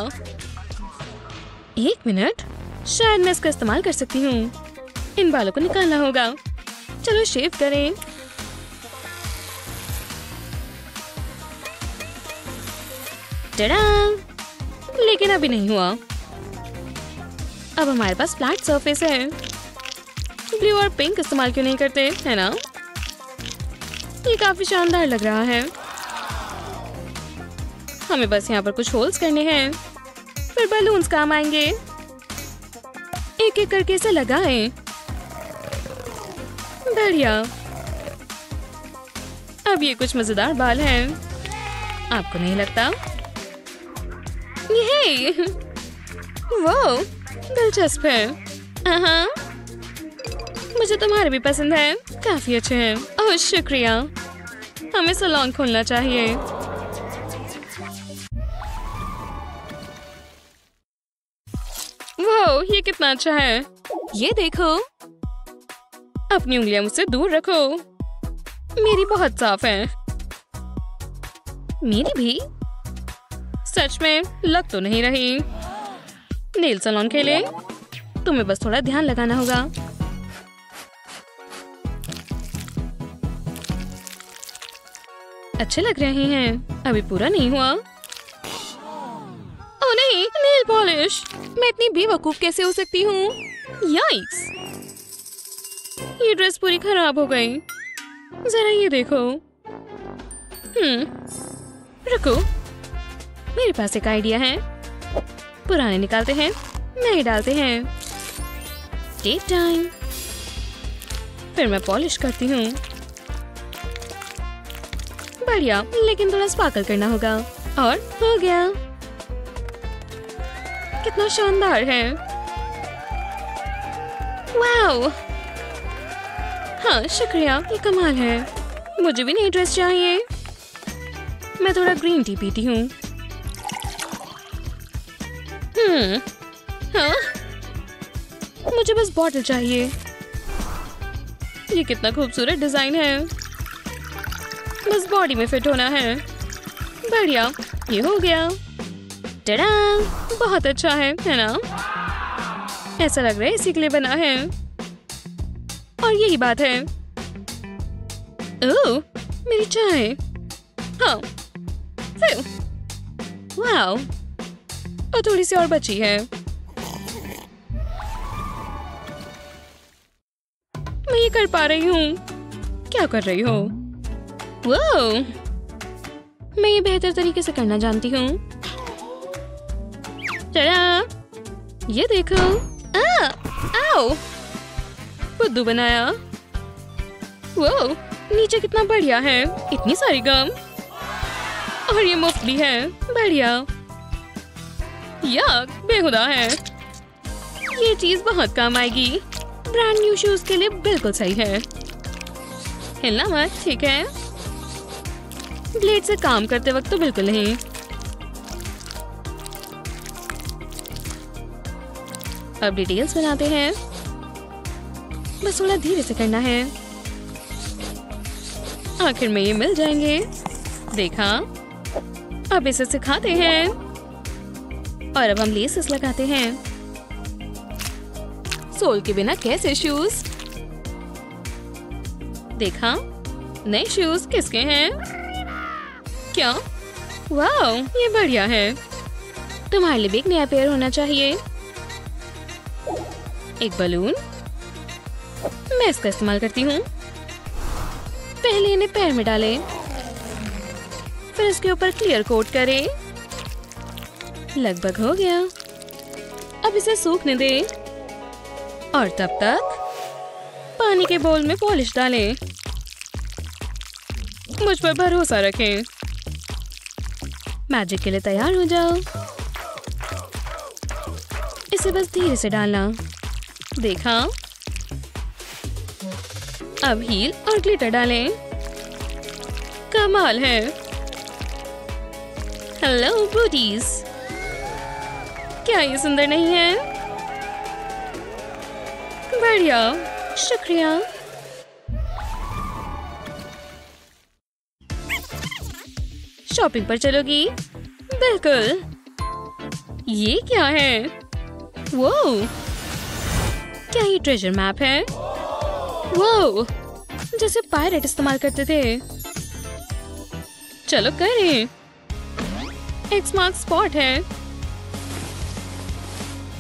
एक मिनट, शायद मैं इसका इस्तेमाल कर सकती हूँ। इन बालों को निकालना होगा। चलो शेव करें। टडा! लेकिन अभी नहीं हुआ। अब हमारे पास फ्लैट सरफेस है। ब्लू और पिंक इस्तेमाल क्यों नहीं करते, है ना? ये काफी शानदार लग रहा है। हमें बस यहाँ पर कुछ होल्स करने हैं, फिर बलून्स काम आएंगे। एक एक करके इसे लगाएं। बढ़िया। अब ये कुछ मजेदार बाल हैं। आपको नहीं लगता? ये वो दिलचस्प है। हाँ, मुझे तुम्हारे भी पसंद है। काफी अच्छे हैं। ओह शुक्रिया। हमें सैलून खोलना चाहिए। वो ये कितना अच्छा है। ये देखो। अपनी उंगलियां मुझसे दूर रखो। मेरी बहुत साफ है। मेरी भी। सच में लग तो नहीं रही। नेल सैलून के लिए तुम्हें बस थोड़ा ध्यान लगाना होगा। अच्छे लग रहे हैं। अभी पूरा नहीं हुआ। ओह नहीं, नेल पॉलिश। मैं इतनी बेवकूफ कैसे हो सकती हूँ? याइक्स! ये ड्रेस पूरी खराब हो गई। जरा ये देखो। रुको, मेरे पास एक आइडिया है। पुराने निकालते हैं, नए डालते हैं। Tape time. फिर मैं पॉलिश करती हूँ। बढ़िया, लेकिन थोड़ा स्पार्कल करना होगा। और हो गया। कितना शानदार है। वाओ! हाँ शुक्रिया, ये कमाल है। मुझे भी नई ड्रेस चाहिए। मैं थोड़ा ग्रीन टी पीती हूँ। हाँ? मुझे बस बॉटल चाहिए। ये कितना खूबसूरत डिजाइन है। बस बॉडी में फिट होना है। बढ़िया, ये हो गया। टडा! बहुत अच्छा है ना? ऐसा लग रहा है इसी के लिए बना है। और यही बात है। ओह, मेरी चाय। हाँ। वाओ! और थोड़ी सी और बची है। मैं ये कर पा रही हूँ। क्या कर रही हो? वो मैं ये बेहतर तरीके से करना जानती हूँ। चला, ये देखो। आओ! बुद्धू बनाया। वो नीचे कितना बढ़िया है। इतनी सारी गम। और ये मुफ्त भी है। बढ़िया। याक, बेहुदा है। ये चीज बहुत काम आएगी। ब्रांड न्यू शूज के लिए बिल्कुल सही है। हिलना मत, ठीक है? ब्लेड से काम करते वक्त तो बिल्कुल नहीं। अब डिटेल्स बनाते हैं। बस थोड़ा धीरे से करना है। आखिर में ये मिल जाएंगे। देखा? अब इसे सिखाते हैं। और अब हम लेसेस लगाते हैं। सोल के बिना कैसे शूज? देखा? नए शूज किसके हैं? क्या? वाओ, ये बढ़िया है। तुम्हारे लिए भी एक नया पेयर होना चाहिए। एक बलून। मैं इसका इस्तेमाल करती हूँ। पहले इन्हें पैर में डालें, फिर इसके ऊपर क्लियर कोट करें। लगभग हो गया। अब इसे सूखने दें और तब तक पानी के बोल में पॉलिश डालें। मुझ पर भरोसा रखें। मैजिक के लिए तैयार हो जाओ। इसे बस धीरे से डालना। देखा? अब हील और ग्लिटर डालें। कमाल है। हेलो बूटीज, क्या ये सुंदर नहीं है? बढ़िया, शुक्रिया। शॉपिंग पर चलोगी? बिल्कुल। ये क्या है? वो क्या ये ट्रेजर मैप है? वो जैसे पायरेट इस्तेमाल करते थे। चलो करें। एक स्मार्ट स्पॉट है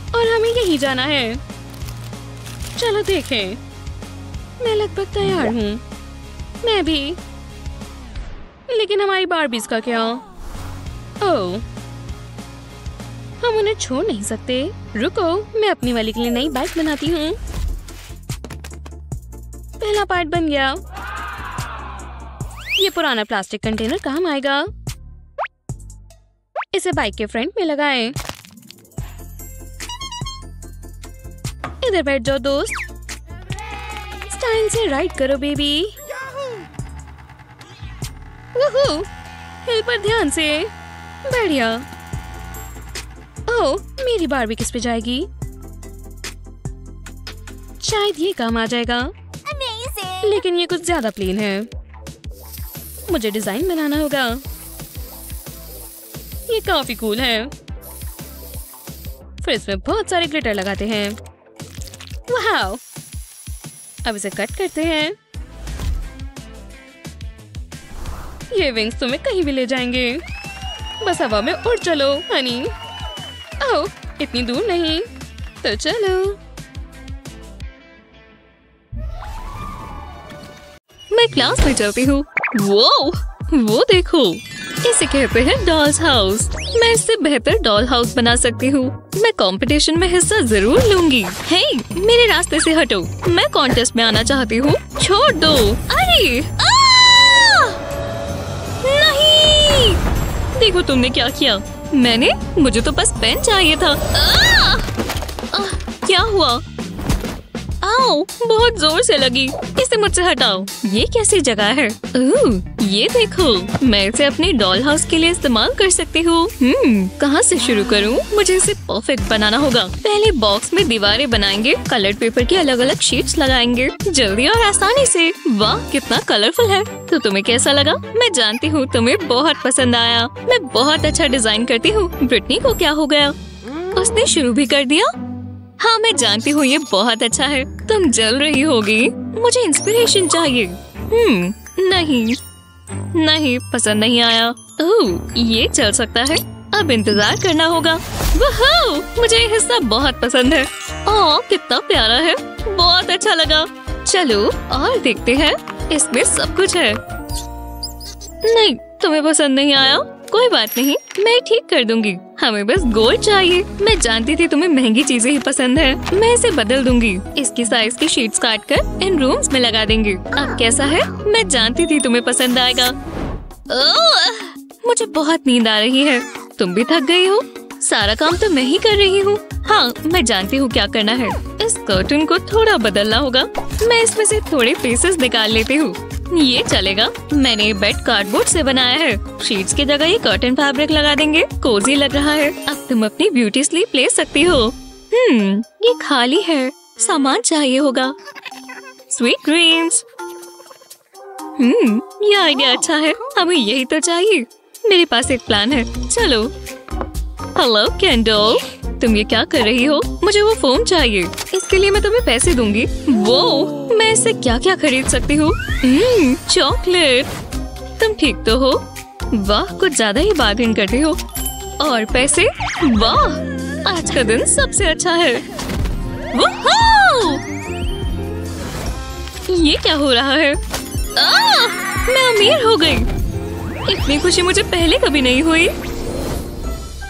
और हमें यही जाना है। चलो देखें। मैं लगभग तैयार हूँ। मैं भी। लेकिन हमारी बार्बीज का क्या? ओह, हम उन्हें छोड़ नहीं सकते। रुको, मैं अपनी वाली के लिए नई बाइक बनाती हूँ। पहला पार्ट बन गया। ये पुराना प्लास्टिक कंटेनर काम आएगा। इसे बाइक के फ्रंट में लगाएं। इधर बैठ जाओ दोस्त। स्टाइल से राइड करो बेबी। वूहू! हिल पर ध्यान से। बढ़िया। ओह, मेरी बार्बी किस पे जाएगी? शायद ये काम आ जाएगा। लेकिन ये कुछ ज्यादा प्लेन है। मुझे डिजाइन बनाना होगा। ये काफी कूल है। फिर इसमें बहुत सारे ग्लिटर लगाते हैं। वाओ! अब इसे कट करते हैं। ये विंग्स तुम्हें कहीं भी ले जाएंगे। बस हवा में उड़ चलो हनी। ओह, इतनी दूर नहीं। तो चलो। मैं क्लास में जाती हूँ। वो वो देखो, इसे कहते हैं डॉल्स हाउस। मैं इससे बेहतर डॉल हाउस बना सकती हूँ। मैं कंपटीशन में हिस्सा जरूर लूंगी। हे, मेरे रास्ते से हटो, मैं कॉन्टेस्ट में आना चाहती हूँ। छोड़ दो। अरे नहीं, देखो तुमने क्या किया। मुझे तो बस पेन चाहिए था। क्या हुआ? आओ, बहुत जोर से लगी। इसे मुझसे हटाओ। ये कैसी जगह है? ये देखो, मैं इसे अपनी डॉल हाउस के लिए इस्तेमाल कर सकती हूँ। कहाँ से शुरू करूँ? मुझे इसे परफेक्ट बनाना होगा। पहले बॉक्स में दीवारें बनाएंगे, कलर्ड पेपर की अलग अलग शीट्स लगाएंगे, जल्दी और आसानी से। वाह, कितना कलरफुल है। तो तुम्हें कैसा लगा? मैं जानती हूँ तुम्हें बहुत पसंद आया। मैं बहुत अच्छा डिजाइन करती हूँ। ब्रिटनी को क्या हो गया? उसने शुरू भी कर दिया। हाँ, मैं जानती हूँ ये बहुत अच्छा है। तुम जल रही होगी। मुझे इंस्पिरेशन चाहिए। नहीं, पसंद नहीं आया। ओह, ये चल सकता है। अब इंतजार करना होगा। वाह, मुझे ये हिस्सा बहुत पसंद है। ओह, कितना प्यारा है। बहुत अच्छा लगा। चलो और देखते हैं। इसमें सब कुछ है। नहीं, तुम्हें पसंद नहीं आया? कोई बात नहीं, मैं ठीक कर दूंगी। हमें बस गोल्ड चाहिए। मैं जानती थी तुम्हें महंगी चीजें ही पसंद है। मैं इसे बदल दूंगी। इसकी साइज की शीट्स काट कर इन रूम्स में लगा देंगे। अब कैसा है? मैं जानती थी तुम्हें पसंद आएगा। मुझे बहुत नींद आ रही है। तुम भी थक गई हो? सारा काम तो मैं ही कर रही हूँ। हाँ, मैं जानती हूँ क्या करना है। इस कर्टन को थोड़ा बदलना होगा। मैं इसमें से थोड़े पीसेस निकाल लेती हूँ। ये चलेगा। मैंने ये बेड कार्डबोर्ड से बनाया है। शीट्स की जगह ये कर्टन फैब्रिक लगा देंगे। कोजी लग रहा है। अब तुम अपनी ब्यूटी स्लीप ले सकती हो। ये खाली है। सामान चाहिए होगा। Sweet dreams. ये आइडिया अच्छा है। हमें यही तो चाहिए। मेरे पास एक प्लान है। चलो। हेलो कैंडल, तुम ये क्या कर रही हो? मुझे वो फोम चाहिए। इसके लिए मैं तुम्हें पैसे दूंगी। वो, मैं इससे क्या क्या खरीद सकती हूँ? चॉकलेट। तुम ठीक तो हो? वाह, कुछ ज्यादा ही बार्गेन करती हो। और पैसे? वाह, आज का दिन सबसे अच्छा है। ये क्या हो रहा है? मैं अमीर हो गई। इतनी खुशी मुझे पहले कभी नहीं हुई।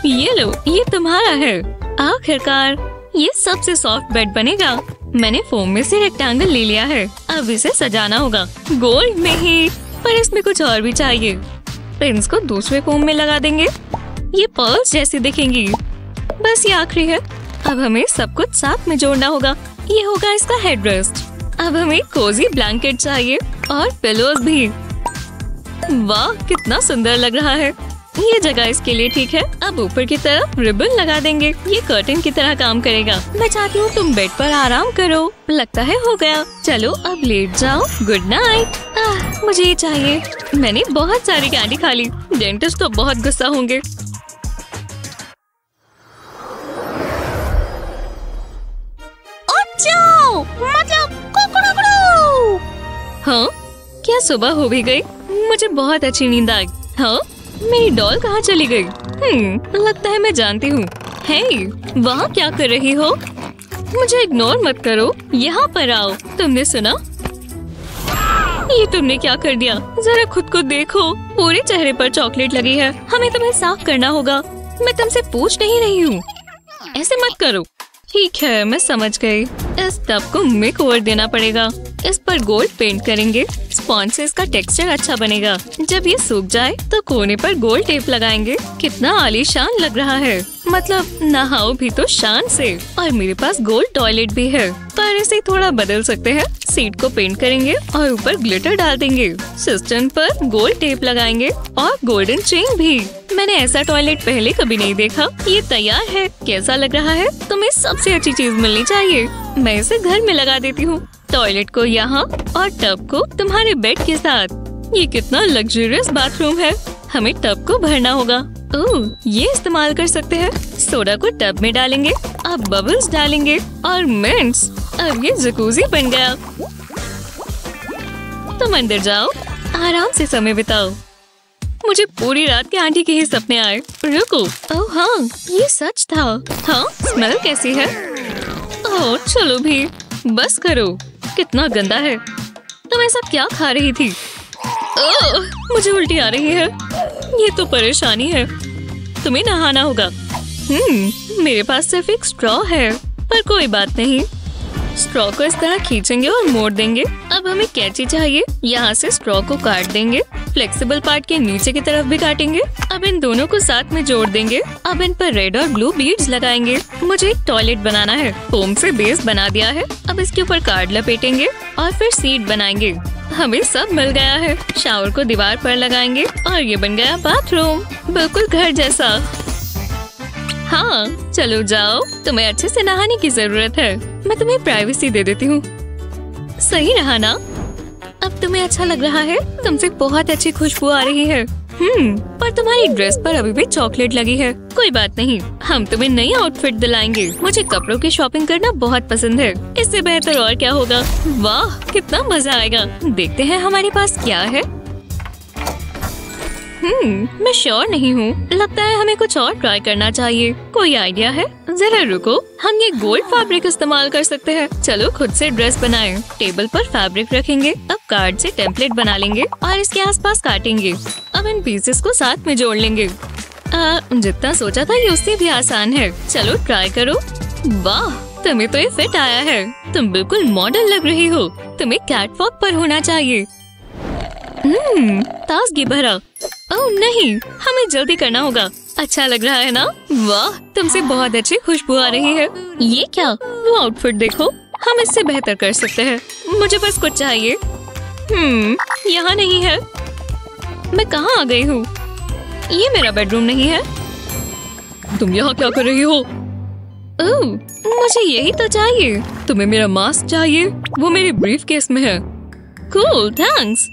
ये लो, ये तुम्हारा है। आखिरकार ये सबसे सॉफ्ट बेड बनेगा। मैंने फोम में से रेक्टेंगल ले लिया है। अब इसे सजाना होगा गोल्ड में ही, पर इसमें कुछ और भी चाहिए। पिन्स को दूसरे फोम में लगा देंगे। ये पर्ल्स जैसी दिखेंगी। बस ये आखिरी है। अब हमें सब कुछ साथ में जोड़ना होगा। ये होगा इसका हेडरेस्ट। अब हमें कोजी ब्लैंकेट चाहिए और पिलोज भी। वाह, कितना सुंदर लग रहा है। ये जगह इसके लिए ठीक है। अब ऊपर की तरफ रिबन लगा देंगे। ये कर्टन की तरह काम करेगा। मैं चाहती हूँ तुम बेड पर आराम करो। लगता है हो गया। चलो अब लेट जाओ। Good night. मुझे ये चाहिए। मैंने बहुत सारी कैंडी खा ली। डेंटिस्ट तो बहुत गुस्सा होंगे। हाँ, क्या सुबह हो भी गई? मुझे बहुत अच्छी नींद आई। हाँ, मेरी डॉल कहाँ चली गई? लगता है मैं जानती हूँ। हे, वहाँ क्या कर रही हो? मुझे इग्नोर मत करो। यहाँ पर आओ। तुमने सुना? ये तुमने क्या कर दिया? जरा खुद को देखो। पूरे चेहरे पर चॉकलेट लगी है। हमें तुम्हें साफ करना होगा। मैं तुमसे पूछ नहीं रही हूँ। ऐसे मत करो। ठीक है, मैं समझ गई। इस टब को मेक ओवर देना पड़ेगा। इस पर गोल्ड पेंट करेंगे। स्पॉन्ज से इसका टेक्सचर अच्छा बनेगा। जब ये सूख जाए तो कोने पर गोल्ड टेप लगाएंगे। कितना आलीशान लग रहा है। मतलब नहाओ भी तो शान से। और मेरे पास गोल्ड टॉयलेट भी है, पर इसे थोड़ा बदल सकते हैं। सीट को पेंट करेंगे और ऊपर ग्लिटर डाल देंगे। सिस्टम पर गोल्ड टेप लगाएंगे और गोल्डन चेन भी। मैंने ऐसा टॉयलेट पहले कभी नहीं देखा। ये तैयार है। कैसा लग रहा है? तुम्हें सबसे अच्छी चीज मिलनी चाहिए। मैं इसे घर में लगा देती हूँ। टॉयलेट को यहाँ और टब को तुम्हारे बेड के साथ। ये कितना लग्जरियस बाथरूम है। हमें टब को भरना होगा। ओह, ये इस्तेमाल कर सकते हैं। सोडा को टब में डालेंगे। अब बबल्स डालेंगे और मिंट्स। अब ये जकूजी बन गया। तुम अंदर जाओ, आराम से समय बिताओ। मुझे पूरी रात के आंटी के ही सपने आए। रुको, ओह हाँ, ये सच था। हाँ, स्मेल कैसी है? ओह, चलो भी, बस करो। कितना गंदा है। तुम ऐसा क्या खा रही थी? मुझे उल्टी आ रही है। ये तो परेशानी है। तुम्हें नहाना होगा। मेरे पास सिर्फ एक स्ट्रॉ है, पर कोई बात नहीं। स्ट्रॉ को इस तरह खींचेंगे और मोड़ देंगे। अब हमें कैंची चाहिए। यहाँ से स्ट्रॉ को काट देंगे। फ्लेक्सिबल पार्ट के नीचे की तरफ भी काटेंगे। अब इन दोनों को साथ में जोड़ देंगे। अब इन पर रेड और ब्लू बीड्स लगाएंगे। मुझे एक टॉयलेट बनाना है। फोम से बेस बना दिया है। अब इसके ऊपर कार्ड लपेटेंगे और फिर सीट बनाएंगे। हमें सब मिल गया है। शावर को दीवार पर लगाएंगे और ये बन गया बाथरूम, बिल्कुल घर जैसा। हाँ, चलो जाओ, तुम्हें अच्छे से नहाने की जरूरत है। मैं तुम्हें प्राइवेसी दे देती हूँ। सही रहा ना? अब तुम्हें अच्छा लग रहा है? तुमसे बहुत अच्छी खुशबू आ रही है। पर तुम्हारी ड्रेस पर अभी भी चॉकलेट लगी है। कोई बात नहीं, हम तुम्हें नई आउटफिट दिलाएंगे। मुझे कपड़ों की शॉपिंग करना बहुत पसंद है। इससे बेहतर और क्या होगा? वाह, कितना मजा आएगा। देखते हैं हमारे पास क्या है। मैं श्योर नहीं हूँ। लगता है हमें कुछ और ट्राई करना चाहिए। कोई आइडिया है? जरा रुको, हम ये गोल्ड फैब्रिक इस्तेमाल कर सकते हैं। चलो खुद से ड्रेस बनाएं। टेबल पर फैब्रिक रखेंगे। अब कार्ड से टेम्पलेट बना लेंगे और इसके आसपास काटेंगे। अब इन पीसेस को साथ में जोड़ लेंगे। जितना सोचा था ये उससे भी आसान है। चलो ट्राई करो। वाह, तुम्हें तो ये फिट आया है। तुम बिल्कुल मॉडल लग रही हो। तुम्हें कैटवॉक पर होना चाहिए। ताजगी भरा। ओह नहीं, हमें जल्दी करना होगा। अच्छा लग रहा है ना? वाह, तुमसे बहुत अच्छी खुशबू आ रही है। ये क्या? वो आउटफिट देखो। हम इससे बेहतर कर सकते हैं। मुझे बस कुछ चाहिए। यहाँ नहीं है। मैं कहाँ आ गई हूँ? ये मेरा बेडरूम नहीं है। तुम यहाँ क्या कर रही हो? ओह, मुझे यही तो चाहिए। तुम्हें मेरा मास्क चाहिए? वो मेरे ब्रीफ केस में है। Cool, thanks.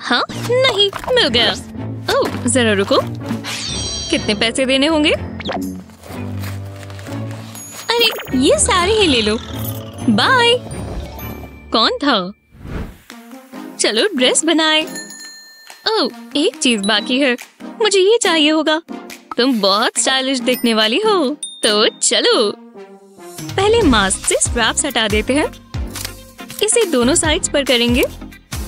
हाँ, नहीं, मिल गया। ओह, जरा रुको। कितने पैसे देने होंगे? अरे, ये सारे ही ले लो। बाय। कौन था? चलो ड्रेस बनाए। ओह, एक चीज बाकी है। मुझे ये चाहिए होगा। तुम बहुत स्टाइलिश दिखने वाली हो। तो चलो पहले मास्क से स्ट्रैप्स हटा देते हैं। इसे दोनों साइड्स पर करेंगे।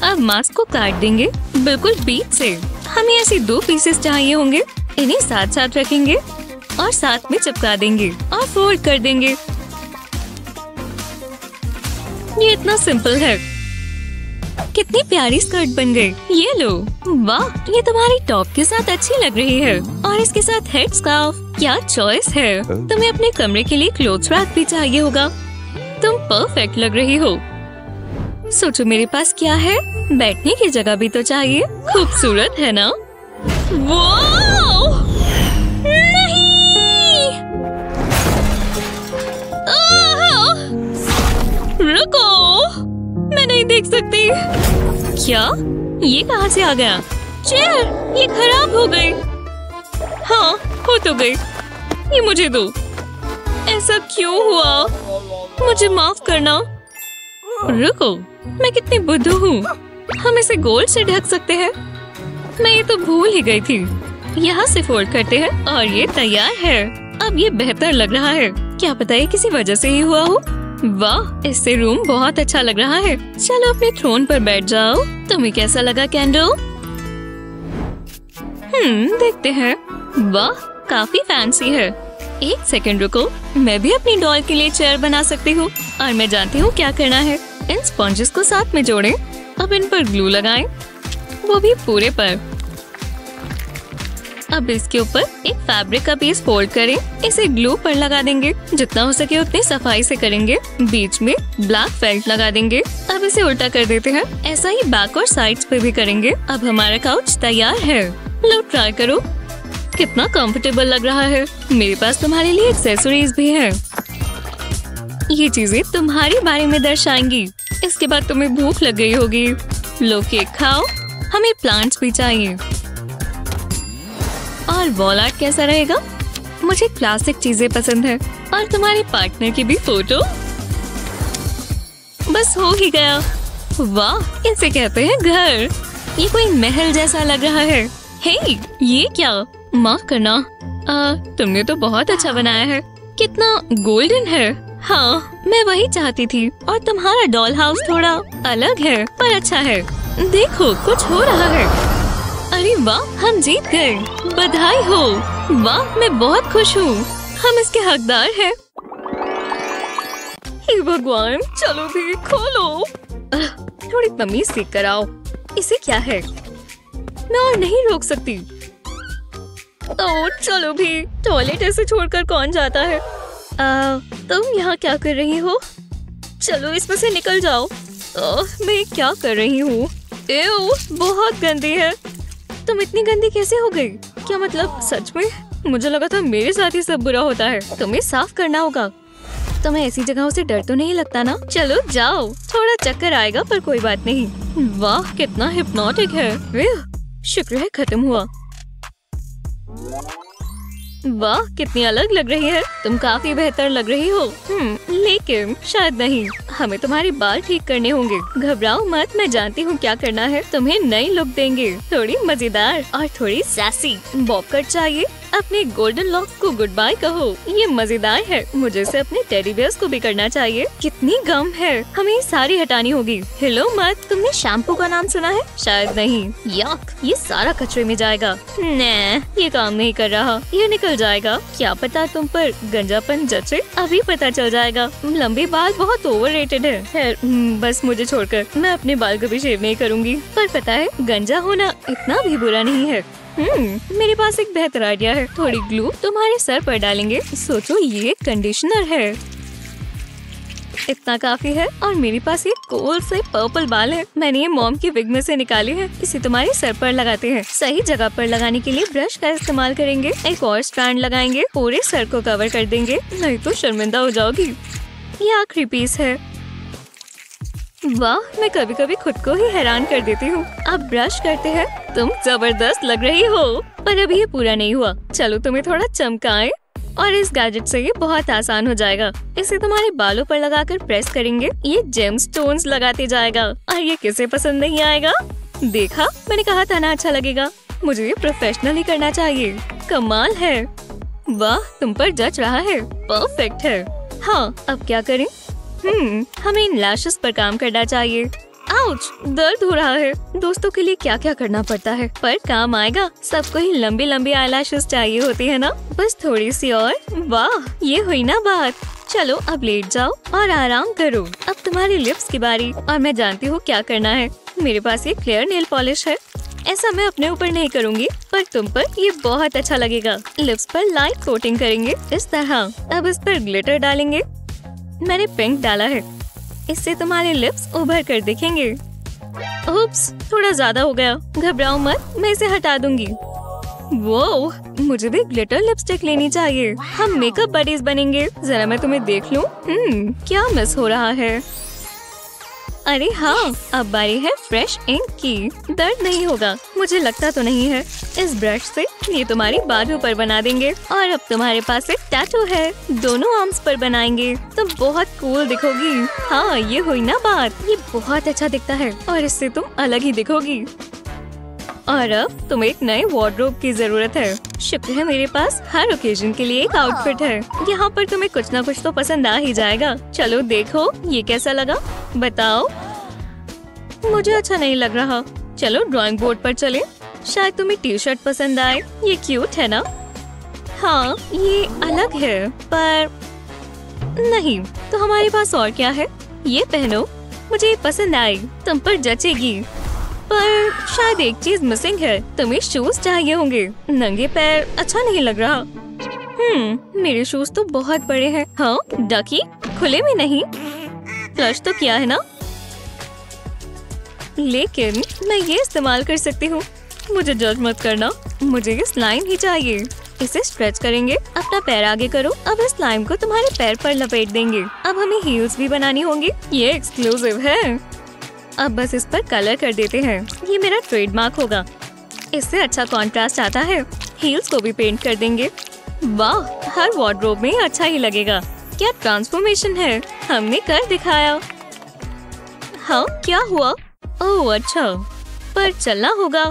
अब मास्क को काट देंगे, बिल्कुल बीच से। हमें ऐसे 2 पीसेस चाहिए होंगे। इन्हें साथ साथ रखेंगे और साथ में चिपका देंगे और फोल्ड कर देंगे। ये इतना सिंपल है। कितनी प्यारी स्कर्ट बन गई। ये लो। वाह, ये तुम्हारी टॉप के साथ अच्छी लग रही है और इसके साथ हेड स्कार्फ। क्या चॉइस है। तुम्हें अपने कमरे के लिए क्लोथ्स रैक भी चाहिए होगा। तुम परफेक्ट लग रही हो। सोचो मेरे पास क्या है। बैठने की जगह भी तो चाहिए। खूबसूरत है ना? वाह! नहीं! रुको, मैं नहीं देख सकती। क्या? ये कहाँ से आ गया? चेयर, ये खराब हो गई। हाँ, हो तो गई। ये मुझे दो। ऐसा क्यों हुआ? मुझे माफ करना। रुको, मैं कितनी बुद्धू हूँ। हम इसे गोल्ड से ढक सकते हैं। मैं ये तो भूल ही गई थी। यहाँ से फोल्ड करते हैं और ये तैयार है। अब ये बेहतर लग रहा है। क्या पता ये किसी वजह से ही हुआ हो। वाह, इससे रूम बहुत अच्छा लग रहा है। चलो अपने थ्रोन पर बैठ जाओ। तुम्हें कैसा लगा कैंडल? देखते हैं। वाह, काफी फैंसी है। एक सेकंड रुको, मैं भी अपनी डॉल के लिए चेयर बना सकती हूँ और मैं जानती हूँ क्या करना है। इन स्पॉन्जेस को साथ में जोड़ें। अब इन पर ग्लू लगाएं, वो भी पूरे पर। अब इसके ऊपर एक फैब्रिक का पीस फोल्ड करें। इसे ग्लू पर लगा देंगे। जितना हो सके उतनी सफाई से करेंगे। बीच में ब्लैक फेल्ट लगा देंगे। अब इसे उल्टा कर देते हैं। ऐसा ही बैक और साइड्स पे भी करेंगे। अब हमारा काउच तैयार है। लो ट्राई करो। कितना कंफर्टेबल लग रहा है। मेरे पास तुम्हारे लिए एक्सेसरीज भी है। ये चीजें तुम्हारे बारे में दर्शाएंगी। इसके बाद तुम्हें भूख लग गई होगी। लो केक खाओ। हमें प्लांट्स भी चाहिए। और वॉल आर्ट कैसा रहेगा? मुझे क्लासिक चीजें पसंद है। और तुम्हारे पार्टनर की भी फोटो। बस हो ही गया। वाह, इसे कहते हैं घर। ये कोई महल जैसा लग रहा है। हे, ये क्या? माफ करना। तुमने तो बहुत अच्छा बनाया है। कितना गोल्डन है। हाँ, मैं वही चाहती थी। और तुम्हारा डॉल हाउस थोड़ा अलग है पर अच्छा है। देखो कुछ हो रहा है। अरे वाह, हम जीत गए, बधाई हो। वाह, मैं बहुत खुश हूँ, हम इसके हकदार हैं। हे भगवान, चलो भी खोलो। थोड़ी तमीज सीख कर आओ। इसे क्या है, मैं और नहीं रोक सकती। ओह चलो भी, टॉयलेट ऐसे छोड़कर कौन जाता है। तुम यहाँ क्या कर रही हो? चलो इसमें से निकल जाओ। मैं क्या कर रही हूँ? बहुत गंदी है। तुम इतनी गंदी कैसे हो गई? क्या मतलब सच में? मुझे लगा था मेरे साथ ही सब बुरा होता है। तुम्हें साफ करना होगा। तुम्हें ऐसी जगहों से डर तो नहीं लगता ना? चलो जाओ, थोड़ा चक्कर आएगा पर कोई बात नहीं। वाह कितना हिप्नोटिक है। शुक्र है खत्म हुआ। वाह कितनी अलग लग रही है। तुम काफी बेहतर लग रही हो। लेकिन शायद नहीं, हमें तुम्हारे बाल ठीक करने होंगे। घबराओ मत, मैं जानती हूँ क्या करना है। तुम्हें नई लुक देंगे, थोड़ी मजेदार और थोड़ी सैसी। बॉब कट चाहिए? अपने गोल्डन लॉक्स को गुड बाय कहो। ये मजेदार है। मुझे इसे अपने टेडी बियर्स को भी करना चाहिए। कितनी गम है, हमें ये सारी हटानी होगी। हिलो मत। तुमने शैम्पू का नाम सुना है? शायद नहीं। यक, ये सारा कचरे में जाएगा। न, ये काम नहीं कर रहा। ये निकल जाएगा। क्या पता तुम पर गंजापन जचे? अभी पता चल जाएगा। लंबे बाल बहुत ओवररेटेड है। खैर बस मुझे छोड़कर, मैं अपने बाल कभी शेव नहीं करूँगी। पर पता है, गंजा होना इतना भी बुरा नहीं है। मेरे पास एक बेहतर आइडिया है। थोड़ी ग्लू तुम्हारे सर पर डालेंगे। सोचो ये कंडीशनर है। इतना काफी है। और मेरे पास ये कोल से पर्पल बाल है। मैंने ये मॉम की विग में से निकाले हैं। इसे तुम्हारे सर पर लगाते हैं। सही जगह पर लगाने के लिए ब्रश का इस्तेमाल करेंगे। एक और स्ट्रैंड लगाएंगे। पूरे सर को कवर कर देंगे, नहीं तो शर्मिंदा हो जाओगी। ये आखिरी पीस है। वाह, मैं कभी कभी खुद को ही हैरान कर देती हूँ। अब ब्रश करते हैं। तुम जबरदस्त लग रही हो, पर अभी ये पूरा नहीं हुआ। चलो तुम्हें थोड़ा चमकाएं। और इस गैजेट से ये बहुत आसान हो जाएगा। इसे तुम्हारे बालों पर लगाकर प्रेस करेंगे। ये जेमस्टोन्स लगाते जाएगा। और ये किसे पसंद नहीं आएगा? देखा, मैंने कहा था ना अच्छा लगेगा। मुझे ये प्रोफेशनल ही करना चाहिए। कमाल है। वाह, तुम पर जच रहा है। परफेक्ट है। हाँ, अब क्या करें? हमें इन लैशेस पर काम करना चाहिए। आउच, दर्द हो रहा है। दोस्तों के लिए क्या क्या करना पड़ता है, पर काम आएगा। सबको ही लंबी लंबी आईलैशेस चाहिए होती है ना? बस थोड़ी सी और। वाह, ये हुई ना बात। चलो अब लेट जाओ और आराम करो। अब तुम्हारी लिप्स की बारी। और मैं जानती हूँ क्या करना है। मेरे पास ये क्लियर नेल पॉलिश है। ऐसा मैं अपने ऊपर नहीं करूँगी, पर तुम पर ये बहुत अच्छा लगेगा। लिप्स पर लाइट कोटिंग करेंगे इस तरह। अब इस पर ग्लिटर डालेंगे। मैंने पिंक डाला है। इससे तुम्हारे लिप्स उभर कर दिखेंगे। उप्स, थोड़ा ज्यादा हो गया। घबराओ मत, मैं इसे हटा दूंगी। वो, मुझे भी ग्लिटर लिपस्टिक लेनी चाहिए। हम मेकअप बडीज बनेंगे। जरा मैं तुम्हें देख लूं। क्या मिस हो रहा है? अरे हाँ, अब बारी है फ्रेश इंक की। दर्द नहीं होगा, मुझे लगता तो नहीं है। इस ब्रश से ये तुम्हारी बाजू पर बना देंगे। और अब तुम्हारे पास एक टैटू है। दोनों आर्म्स पर बनाएंगे। तुम बहुत कूल दिखोगी। हाँ, ये हुई ना बात। ये बहुत अच्छा दिखता है और इससे तुम अलग ही दिखोगी। और अब तुम्हें एक नए वार्डरोब की जरूरत है। शुक्र है मेरे पास हर ओकेजन के लिए एक आउटफिट है। यहाँ पर तुम्हें कुछ ना कुछ तो पसंद आ ही जाएगा। चलो देखो ये कैसा लगा, बताओ। मुझे अच्छा नहीं लग रहा। चलो ड्राइंग बोर्ड पर चलें। शायद तुम्हें टी शर्ट पसंद आए। ये क्यूट है ना? हाँ, ये अलग है पर नहीं। तो हमारे पास और क्या है? ये पहनो, मुझे ये पसंद आई। तुम पर जचेगी। पर शायद एक चीज मिसिंग है। तुम्हें शूज चाहिए होंगे। नंगे पैर अच्छा नहीं लग रहा। मेरे शूज तो बहुत बड़े हैं। हाँ, डकी, खुले में नहीं। फ्लश तो किया है ना? लेकिन मैं ये इस्तेमाल कर सकती हूँ। मुझे जज मत करना, मुझे ये स्लाइम ही चाहिए। इसे स्ट्रेच करेंगे। अपना पैर आगे करो। अब इस स्लाइम को तुम्हारे पैर पर लपेट देंगे। अब हमें हील्स भी बनानी होंगी। ये एक्सक्लूसिव है। अब बस इस पर कलर कर देते हैं। ये मेरा ट्रेडमार्क होगा। इससे अच्छा कॉन्ट्रास्ट आता है। हील्स को भी पेंट कर देंगे। वाह, हर वार्डरोब में अच्छा ही लगेगा। क्या ट्रांसफॉर्मेशन है, हमने कर दिखाया। हाँ, क्या हुआ? ओह अच्छा, पर चलना होगा।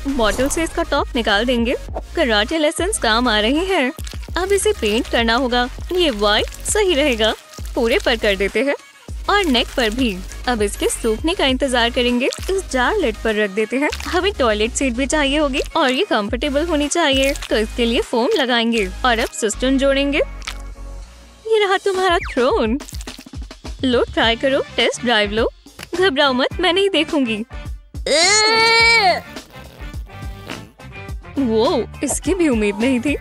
बॉटल से इसका टॉप निकाल देंगे। कराटे लेसन्स काम आ रहे हैं। अब इसे पेंट करना होगा। ये वाइट सही रहेगा। पूरे पर कर देते हैं। और नेक पर भी। अब इसके सूखने का इंतजार करेंगे। इस जार लिड पर रख देते हैं। हमें टॉयलेट सीट भी चाहिए होगी और ये कंफर्टेबल होनी चाहिए, तो इसके लिए फोम लगाएंगे और अब सिस्टम जोड़ेंगे। ये रहा तुम्हारा थ्रोन। लो ट्राई करो, टेस्ट ड्राइव लो। घबराओ मत, मैं नहीं देखूंगी। वो इसकी भी उम्मीद नहीं थी।